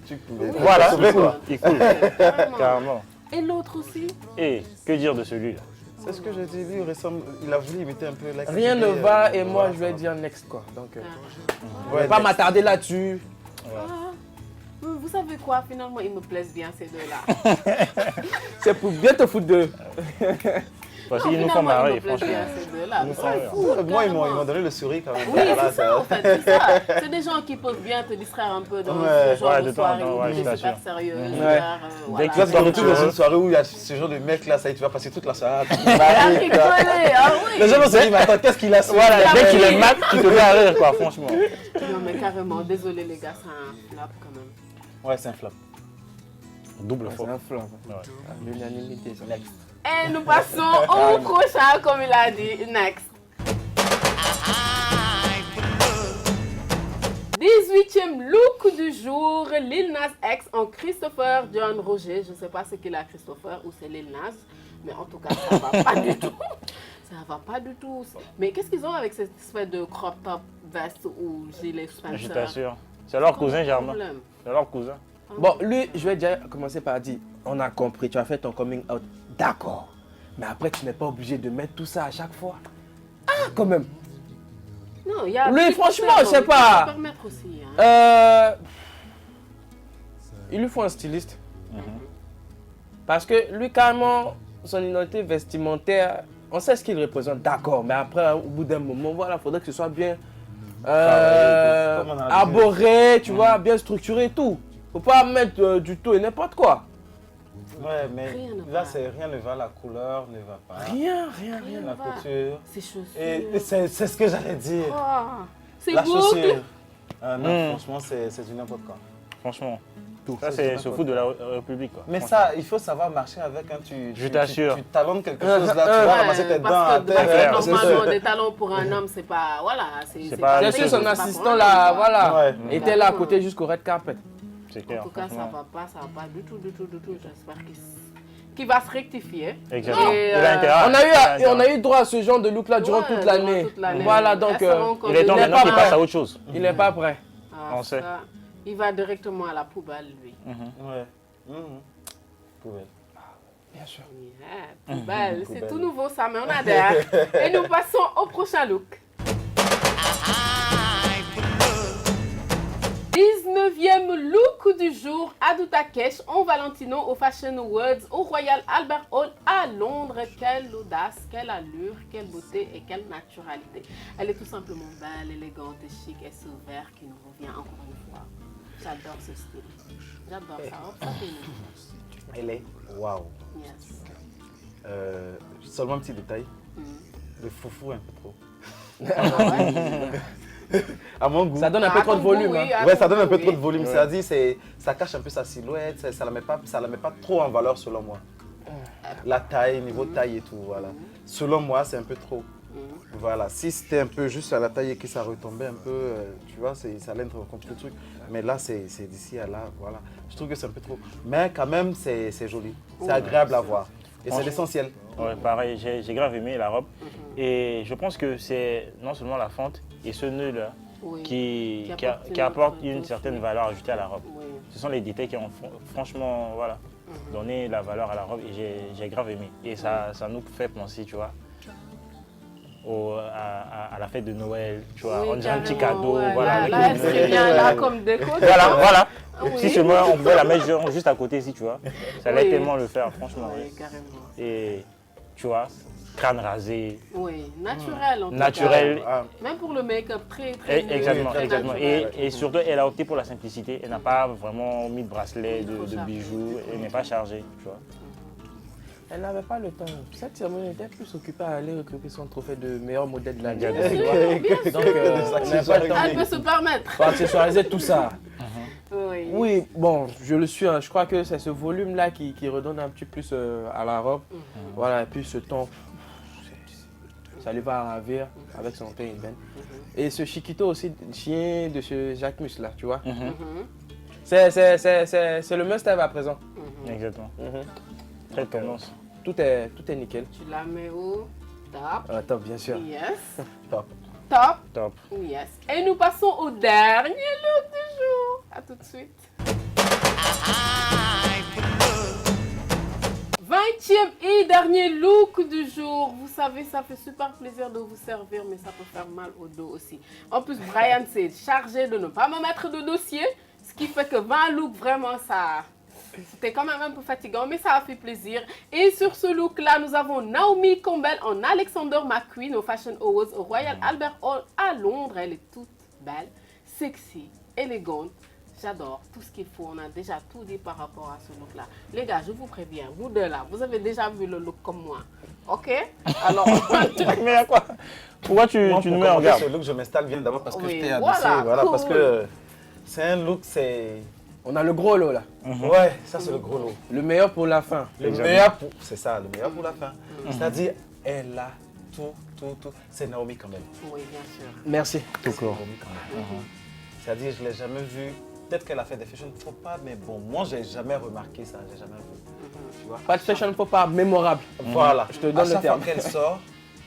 Voilà, sauver, quoi. il coule. Vraiment. Carrément. Et l'autre aussi. Et que dire de celui-là? C'est ce que j'ai dit, lui, il ressemble, il a voulu imiter un peu Like Rien ne Dubé, va et moi voilà. je vais dire next quoi. Donc, je Ouais, vais pas m'attarder là-dessus. Ah, vous savez quoi, finalement, ils me plaisent bien ces deux-là. C'est pour bien te foutre de. Parce Non, qu'ils nous font finalement, marrer, ils me plaisent franchement. bien ces deux-là. Ils nous font Ouais, rire. fou, Moi, ils carrément. m'ont donné le sourire quand même. Oui, Voilà, c'est ça en fait, c'est ça. C'est des gens qui peuvent bien te distraire un peu dans Ouais. ce genre Ouais, de de temps en soirée temps, où ouais, tu je es super t'assure. sérieux. Ouais. Dès que Tu vas tu te sors retrouver dans de- une soirée où il y a ce genre de mec là, ça, tu vas passer toute la soirée. Ah, rigoler, ah oui. Les gens vont se dire, mais attends, qu'est-ce qu'il a su Voilà, Ah, dès qu'il oui. est mat, tu te mets à rire, quoi, franchement. Non mais carrément, désolé les gars, c'est un flop quand même. Ouais, c'est un flop. Double C'est faux. un flop. Ouais. L'unanimité, ça. Next. Et nous passons au prochain, comme il a dit, next. 18e look du jour, Lil Nas X en Christopher John Roger. Je ne sais pas ce qu'il a Christopher ou c'est Lil Nas, mais en tout cas ça va pas du tout. Ça va pas du tout. Mais qu'est-ce qu'ils ont avec cette espèce de crop top veste ou gilet Spencer? Je t'assure. C'est leur cousin, Germain. Problème. C'est leur cousin. Bon, lui, je vais déjà commencer par dire on a compris, tu as fait ton coming out. D'accord. Mais après, tu n'es pas obligé de mettre tout ça à chaque fois. Ah, quand même. Non, il y a Lui, qui franchement, peut je sais faire, pas. il peut se permettre aussi. Hein. Il lui faut un styliste. Parce que lui, carrément, son identité vestimentaire, on sait ce qu'il représente, d'accord. Mais après, au bout d'un moment, voilà, il faudrait que ce soit bien Comme on a dit. arboré, tu vois, bien structuré et tout. Faut pas mettre du tout et n'importe quoi. Ouais, mais Rien ne là, va. rien ne va, la couleur ne va pas. Rien. La couture. Ces chaussures. Et c'est ce que j'allais dire. Oh, c'est La beau. chaussure. Non, franchement, c'est du n'importe quoi. Franchement. Tout. Ça, c'est se foutre de la République, quoi. Mais Franchement. ça, il faut savoir marcher avec. Hein, Je t'assure. Tu talonnes quelque chose là, tu vas ramasser tes dents à Parce que terre. parce que normalement, des talons pour un homme, c'est pas. Voilà. C'est pas- Bien c'est sûr, son pas assistant là, voilà, Ouais. était là à côté jusqu'au red carpet. C'est En clair. tout cas, ça franchement. va pas du tout. J'espère qu'il va se rectifier. Exactement. Et, Il a intérêt. On a eu droit à ce genre de look là durant Ouais, toute durant l'année. toute l'année. Voilà, donc Elles seront Il est temps Il est maintenant pas qu'il prêt. passe à autre chose. il n'est pas prêt. Ah, On sait. ça, il va directement à la poubelle, lui. Ouais. Poubelle. Bien sûr. Yeah, poubelle, c'est Poubelle. tout nouveau ça, mais on adhère. Et nous passons au prochain look. 19e look du jour, Adu Takesh en Valentino au Fashion Awards au Royal Albert Hall à Londres. Quelle audace, quelle allure, quelle beauté et quelle naturalité. Elle est tout simplement belle, élégante, chic et ce vert qui nous revient encore une fois. J'adore ce style. J'adore ça. Hop, ça fait une- Elle est waouh. Yes. Seulement un petit détail. Le foufou un peu trop. Ah ouais. À mon goût. Ça donne un peu trop de volume. hein. Ouais, ça donne un peu trop de volume. C'est-à-dire, ça cache un peu sa silhouette, ça la met pas trop en valeur selon moi. La taille, niveau taille et tout, voilà. Selon moi, c'est un peu trop. Voilà, si c'était un peu juste à la taille et que ça retombait un peu, tu vois, ça allait être contre le truc. Mais là, c'est d'ici à là, voilà. Je trouve que c'est un peu trop. Mais quand même, c'est joli. C'est agréable à voir. Et c'est l'essentiel. Ouais, pareil, j'ai grave aimé la robe. Et je pense que c'est non seulement la fente et ce nœud-là Oui. qui apporte une certaine oui. valeur ajoutée à la robe. Oui. Ce sont les détails qui ont franchement voilà, donné la valeur à la robe et j'ai grave aimé. Et ça nous fait penser, tu vois, à la fête de Noël, tu vois, Oui, on dirait un petit carrément, cadeau. ouais. Voilà, Là, avec elle serait bien là comme déco. voilà. Oui. Si seulement on pouvait la mettre juste à côté, si tu vois, ça allait Oui. tellement le faire, franchement. Oui, carrément. Et tu vois, crâne rasé, Oui, naturel en tout naturel. cas. Même pour le make-up, très Exactement, très exactement. naturel. Et surtout, elle a opté pour la simplicité. Elle n'a pas vraiment mis de bracelet, Trop de chargé. bijoux. Elle n'est pas chargée, tu vois. Elle n'avait pas le temps. Cette cérémonie était plus occupée à aller récupérer son trophée de meilleur modèle de l'année. Bien tu sûr, vois. bien sûr. Donc, on n'a pas le temps Elle peut se permettre. pour accessoiriser tout ça. Oui. Oui, bon, je le suis. Hein. Je crois que c'est ce volume-là qui redonne un petit plus à la robe. Voilà, et puis ce ton, ça lui va à ravir avec son teint ébène. Et ce chiquito aussi, chien de ce Jacques Mus là, tu vois. C'est le must-have à présent. Exactement. Très tendance. Tout est nickel. Tu la mets où? Top. Top, bien sûr. Yes. Top. Top. Top. Yes. Et nous passons au dernier look du jour. À tout de suite. 20e et dernier look du jour. Vous savez, ça fait super plaisir de vous servir, mais ça peut faire mal au dos aussi. En plus, Brian s'est chargé de ne pas me mettre de dossier, ce qui fait que 20 looks, vraiment, ça... C'était quand même un peu fatigant, mais ça a fait plaisir. Et sur ce look-là, nous avons Naomi Campbell en Alexander McQueen au Fashion Awards au Royal Albert Hall à Londres. Elle est toute belle, sexy, élégante. J'adore tout ce qu'il faut. On a déjà tout dit par rapport à ce look-là. Les gars, je vous préviens, vous deux là, vous avez déjà vu le look comme moi. Ok? Alors, Mais à quoi? Pourquoi tu nous mets en garde? Ce look, je m'installe bien d'abord parce que Oui, je t'ai adossé. voilà, Voilà, cool. parce que c'est un look, c'est... On a le gros lot là. Ouais, ça c'est le gros lot. Le meilleur pour la fin. Le meilleur pour... C'est ça, le meilleur pour la fin. C'est-à-dire, elle a tout. C'est Naomi Campbell. oui, bien sûr. Merci. Tout court. Naomi Campbell. C'est-à-dire, je ne l'ai jamais vue. Peut-être qu'elle a fait des fashion faux pas, mais bon, moi, j'ai jamais remarqué ça. J'ai jamais vu. Tu vois? Pas de fashion faux pas mémorable. Voilà. Je te donne le terme.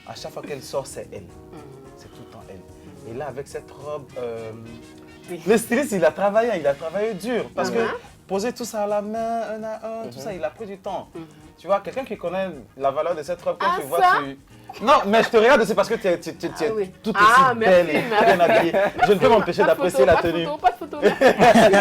À chaque fois qu'elle sort, c'est elle. C'est tout le temps elle. Et là, avec cette robe, le styliste, il a travaillé dur. Parce que poser tout ça à la main, un à un, tout ça, il a pris du temps. Tu vois, quelqu'un qui connaît la valeur de cette robe, quand Ah, tu vois, ça Non, mais je te regarde, c'est parce que tu es oui. tout Ah, aussi belle et merci. bien habillée. Je ne peux m'empêcher d'apprécier la tenue. Pas de photo, merci.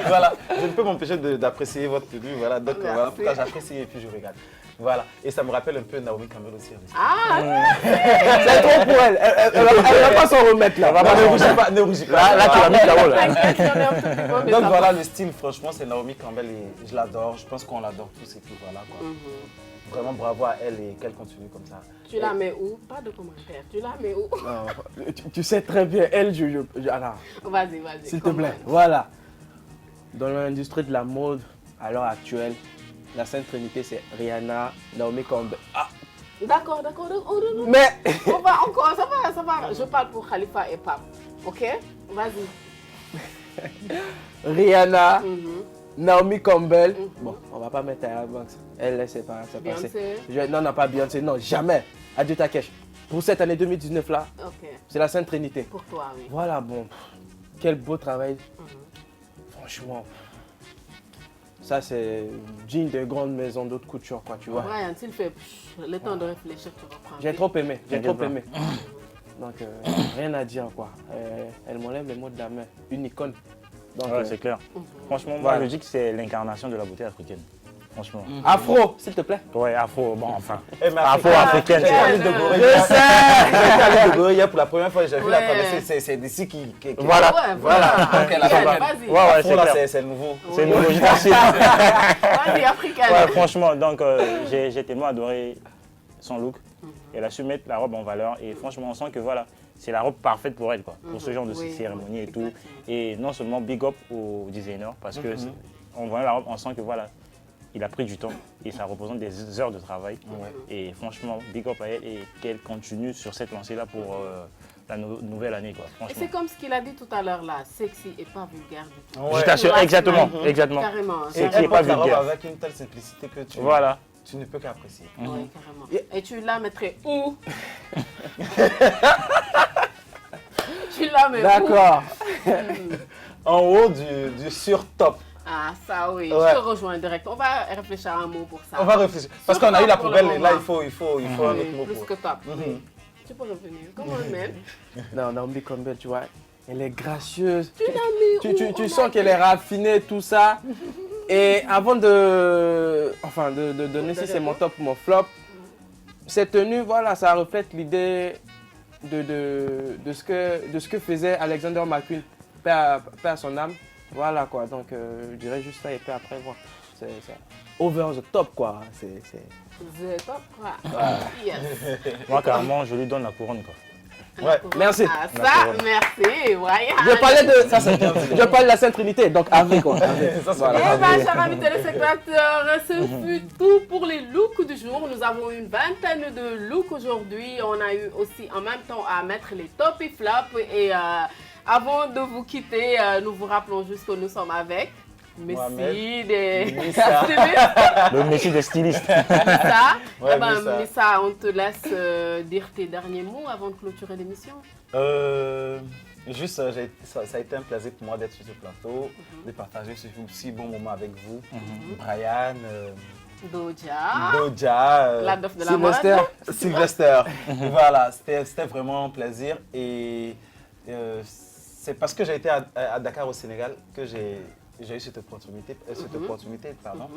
Voilà, je ne peux m'empêcher d'apprécier votre tenue. Voilà, donc Merci. voilà pourquoi j'apprécie et puis je regarde. Voilà, et ça me rappelle un peu Naomi Campbell aussi. Ah, C'est trop pour elle. Elle va pas s'en remettre là. Ne rougis pas, ne rougis pas. Là, tu l'as mis là-haut. Là. t'inquiète, j'en ai un petit peu, mais Donc ça voilà va. le style, franchement, c'est Naomi Campbell et je l'adore. Je pense qu'on l'adore tous et puis voilà quoi. Vraiment bravo à elle et qu'elle continue comme ça. Tu la mets où? Pas de commentaire. Tu la mets où? Non, tu sais très bien, elle, alors, Vas-y. s'il te plaît, voilà. Dans l'industrie de la mode, à l'heure actuelle, la Sainte Trinité, c'est Rihanna, Naomi Campbell. Ah, D'accord. mais On va encore, ça va. Je parle pour Khalifa et Pape. Ok? Vas-y. Rihanna, Naomi Campbell. Bon, on va pas mettre Tyra Banks. Elle, c'est pas passé. Beyoncé. Non, pas Beyoncé, non, jamais. Adieu Takesh. Pour cette année 2019 là, Ok. c'est la Sainte Trinité. Pour toi, oui. Voilà, bon, quel beau travail. Franchement, ça c'est digne de grandes maisons d'autres couture, quoi, tu vois. Brian, s'il fait le temps de réfléchir, tu reprends. J'ai trop aimé, T'inquiète pas. Donc, rien à dire, quoi. Elle m'enlève les mots de la main. Une icône. Donc, Ouais, c'est clair. Franchement, moi, Voilà. je dis que c'est l'incarnation de la beauté africaine. Franchement. Afro, s'il te plaît. Ouais, afro, bon, enfin. Eh, mais Afro-africaine. J'ai parlé de Je Gorilla. sais. J'ai parlé de Gorilla pour la première fois, j'ai vu la Ouais. traverser. C'est d'ici qui. Voilà. Ouais, Voilà. voilà. Donc, elle a Africaine, fait- vas-y. Ouais, Afro, c'est là, clair. c'est nouveau. C'est nouveau, je t'assure. Vas-y, africaine. Ouais, franchement, donc j'ai tellement adoré son look. Elle a su mettre la robe en valeur et franchement, on sent que voilà, c'est la robe parfaite pour elle, quoi, pour ce genre de Oui, cérémonie et tout. exactement. Et non seulement big up au designer parce que on voit la robe, on sent que voilà, il a pris du temps et ça représente des heures de travail. Et franchement, big up à elle et qu'elle continue sur cette lancée-là pour la nouvelle année, quoi. Et Franchement. c'est comme ce qu'il a dit tout à l'heure là, sexy et pas vulgaire du tout. Ouais. Je t'assure, exactement, exactement. Carrément. Et C'est qui est elle pas porte la robe vulgaire. avec une telle simplicité que tu. Voilà. tu ne peux qu'apprécier. Oui, carrément. Et tu la mettrais où? Tu la mets où? D'accord. En haut du sur-top. Ah, ça oui, Ouais. je te rejoins direct. On va réfléchir à un mot pour ça. On va réfléchir. Parce qu'on a eu la poubelle et là, il faut un autre mot Plus pour. que top. Mhm. Tu peux revenir. Comment même? Non, Naomi Campbell, tu vois, elle est gracieuse. Tu l'as mis où? Tu sens qu'elle est raffinée, tout ça. Et avant de donner si c'est mon top ou mon flop, cette tenue, voilà, ça reflète l'idée de ce que faisait Alexander McQueen, paix à son âme. Voilà quoi, donc je dirais juste ça et puis après, bon, c'est over the top quoi. The top, quoi. Voilà. Yes. Moi, carrément, je lui donne la couronne, quoi. Ouais. Merci. Ah, ça, merci. Voyage. Je parlais de ça, je parlais de la Sainte Trinité, donc avec quoi. Avec. Ça, c'est Voilà. Eh bien, chers amis téléspectateurs, ce fut tout pour les looks du jour. Nous avons une vingtaine de looks aujourd'hui. On a eu aussi en même temps à mettre les top et flop. Et avant de vous quitter, nous vous rappelons juste que nous sommes avec Messi des Missa. stylistes. Le métier des stylistes. Missa. Ouais, Eh ben, Missa. Missa, on te laisse dire tes derniers mots avant de clôturer l'émission. Juste, ça a été un plaisir pour moi d'être sur ce plateau, de partager ce si bon moment avec vous. Brian, Doja. Doja, La meuf de la Sylvester. mode. Sylvester. Voilà, c'était vraiment un plaisir. Et c'est parce que j'ai été à Dakar au Sénégal que j'ai eu cette opportunité, pardon.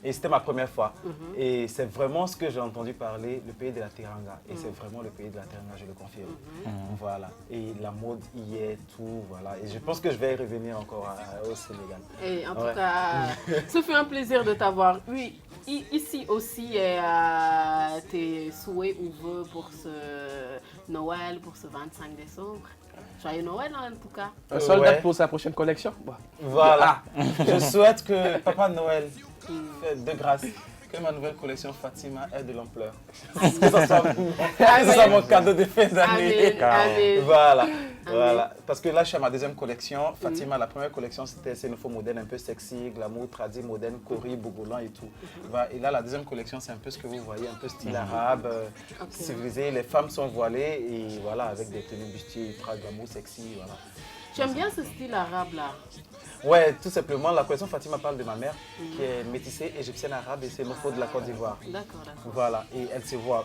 Et c'était ma première fois. Et c'est vraiment ce que j'ai entendu parler, le pays de la Teranga. Et c'est vraiment le pays de la Teranga, je le confirme. Voilà. Et la mode y est, tout, voilà. Et je pense que je vais y revenir encore au Sénégal. Et en tout Ouais. cas, ce fut un plaisir de t'avoir eu ici aussi. Et tes souhaits ou vœux pour ce Noël, pour ce 25 décembre. Joyeux Noël en tout cas. Un soldat Ouais. pour sa prochaine collection. Bon. Voilà. Je souhaite que Papa Noël, de grâce, que ma nouvelle collection Fatima ait de l'ampleur. Que ça soit mon cadeau de fin d'année. Amen, amen. Voilà. Voilà. Parce que là, je suis à ma deuxième collection. Fatima, la première collection, c'était Sénofo moderne, un peu sexy, glamour, tradi, moderne, cori, bogolan et tout. Voilà. Et là, la deuxième collection, c'est un peu ce que vous voyez, un peu style arabe, civilisé. Les femmes sont voilées et voilà, avec des tenues bustiers, ultra glamour, sexy. Voilà. Tu aimes bien ce style arabe là? Ouais, tout simplement, la collection Fatima parle de ma mère qui est métissée égyptienne arabe et sénopho de la Côte d'Ivoire. D'accord, d'accord. Voilà, et elle se voile.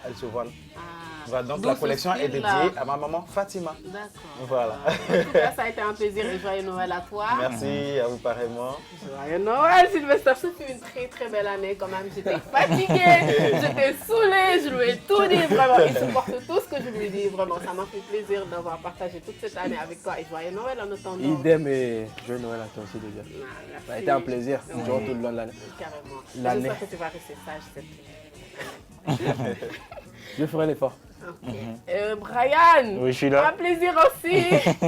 Ah, Voilà, donc d'où la ce collection est style-là. dédiée à ma maman Fatima. D'accord. Voilà. En tout cas, ça a été un plaisir et joyeux Noël à toi. Merci à vous pareillement. Joyeux Noël, Sylvester. Ce fut une très très belle année quand même. J'étais fatiguée, j'étais saoulée, je lui ai tout dit vraiment. Il supporte tout ce que je lui dis vraiment. Ça m'a fait plaisir d'avoir partagé toute cette année avec toi et joyeux Noël en attendant. Idem et joyeux Noël à toi aussi déjà. Ah, merci. Ça a été un plaisir Oui. durant tout le long de l'année. Carrément. L'année. J'espère que tu vas rester sage cette année. Je ferai l'effort. Ok. Brian, Oui, je suis là. un plaisir aussi.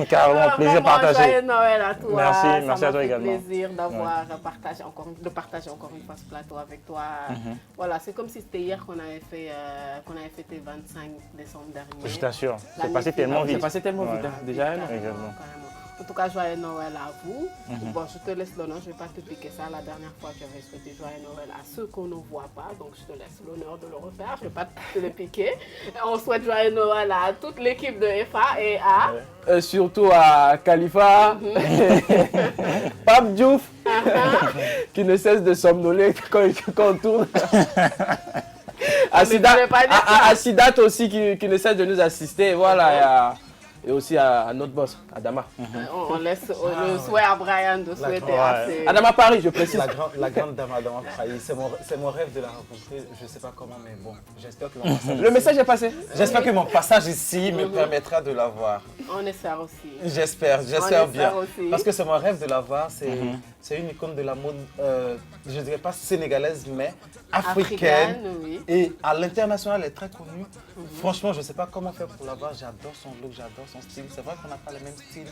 Carrément, plaisir Vraiment, partagé. Joyeux Noël à toi. Merci, Ça merci m'a à toi fait également. plaisir d'avoir partagé encore une fois ce plateau avec toi. Voilà, c'est comme si c'était hier qu'on avait fêté le 25 décembre dernier. Je t'assure, L'année c'est passé qui tellement va. vite. C'est passé tellement vite, Ouais. hein. Déjà un an. Exactement. Carrément. En tout cas, joyeux Noël à vous. Bon, je te laisse l'honneur, je ne vais pas te piquer ça. La dernière fois, tu avais souhaité joyeux Noël à ceux qu'on ne voit pas, donc je te laisse l'honneur de le refaire. Je ne vais pas te le piquer. On souhaite joyeux Noël à toute l'équipe de FA et à... Surtout à Khalifa, Pape Diouf, qui ne cesse de somnoler quand on tourne. À Mais tu voulais pas dire ça. à Sidat aussi qui ne cesse de nous assister. Voilà, et aussi à notre boss, Adama. On laisse le souhait à Brian de souhaiter à ses... Adama Paris, je précise. La grande dame Adama Trahi, c'est mon rêve de la rencontrer. Je ne sais pas comment, mais bon, j'espère que mon passage Le message est passé. J'espère que mon passage ici me permettra de la voir. On espère aussi. J'espère espère bien. aussi. Parce que c'est mon rêve de la voir. C'est une icône de la mode, je ne dirais pas sénégalaise, mais africaine. Oui. Et à l'international, elle est très connue. Franchement, je ne sais pas comment faire pour l'avoir. J'adore son look, j'adore son style. C'est vrai qu'on n'a pas le même style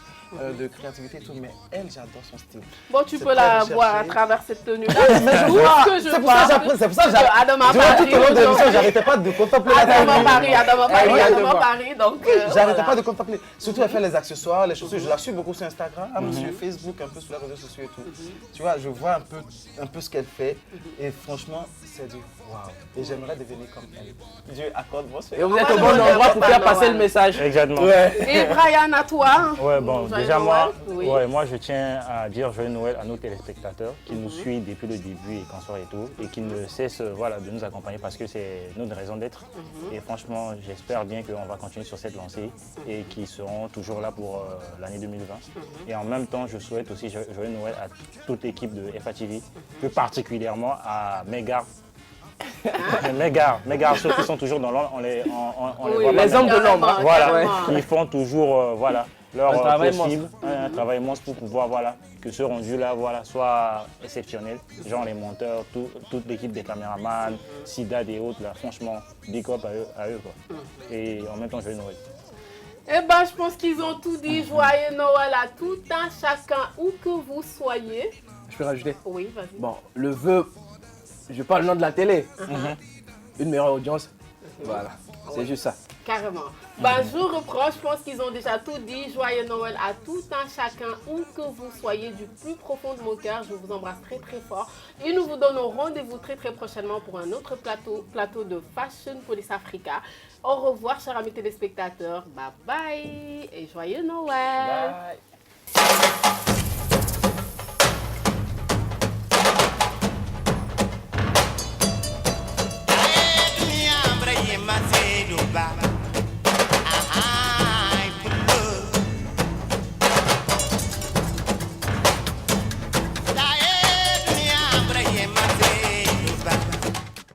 de créativité et tout, mais elle, j'adore son style. Bon, tu C'est peux très la recherché. voir à travers cette tenue-là. C'est pour ça que Adama durant tout au long de l'émission, Paris. j'arrêtais pas de contempler la Adama tenue. Paris, Adama Paris, regarde Adama moi. Paris. Donc, J'arrêtais voilà. pas de contempler. Surtout, elle fait les accessoires, les chaussures. Je la suis beaucoup sur Instagram, sur Facebook, un peu sur les réseaux sociaux et tout. Tu vois, je vois un peu ce qu'elle fait. Et franchement, c'est du waouh. Et j'aimerais devenir comme elle. Dieu accorde-moi ce Et vous êtes va au bon demander endroit à pour Papa faire passer Noël. le message. Exactement. Ouais. Et Brian, à toi. Ouais, bon, Joyeux déjà moi, Noël. Oui. ouais, moi je tiens à dire joyeux Noël à nos téléspectateurs qui nous suivent depuis le début et qu'en soir et tout, et qui ne cessent voilà, de nous accompagner parce que c'est notre raison d'être. Et franchement, j'espère bien qu'on va continuer sur cette lancée et qu'ils seront toujours là pour l'année 2020. Et en même temps, je souhaite aussi joyeux Noël à toute l'équipe de FATV, plus particulièrement à Mégare. Mégare, ceux qui sont toujours dans l'ombre, on les Oui, voit pas les hommes de carrément, l'ombre. voilà, carrément. qui font toujours voilà, leur Un travail possible, un travail monstre pour pouvoir voilà, que ce rendu là voilà, soit exceptionnel. Genre les monteurs, toute l'équipe des caméramans, Sidad et autres, là, franchement, big up à eux quoi. Et en même temps, joyeux Noël. Eh ben, je pense qu'ils ont tout dit. Joyeux Noël à tout un chacun, où que vous soyez. Je peux rajouter. Oui, vas-y. Bon, le vœu, je parle le nom de la télé. Une meilleure audience. Voilà, c'est juste ça. Carrément. Ben, je reprends, je pense qu'ils ont déjà tout dit. Joyeux Noël à tout un chacun, où que vous soyez, du plus profond de mon cœur. Je vous embrasse très très fort. Et nous vous donnons rendez-vous très très prochainement pour un autre plateau de Fashion Police Africa. Au revoir, chers amis téléspectateurs. Bye bye et joyeux Noël. Dunia Ibrahim Mazedo Baba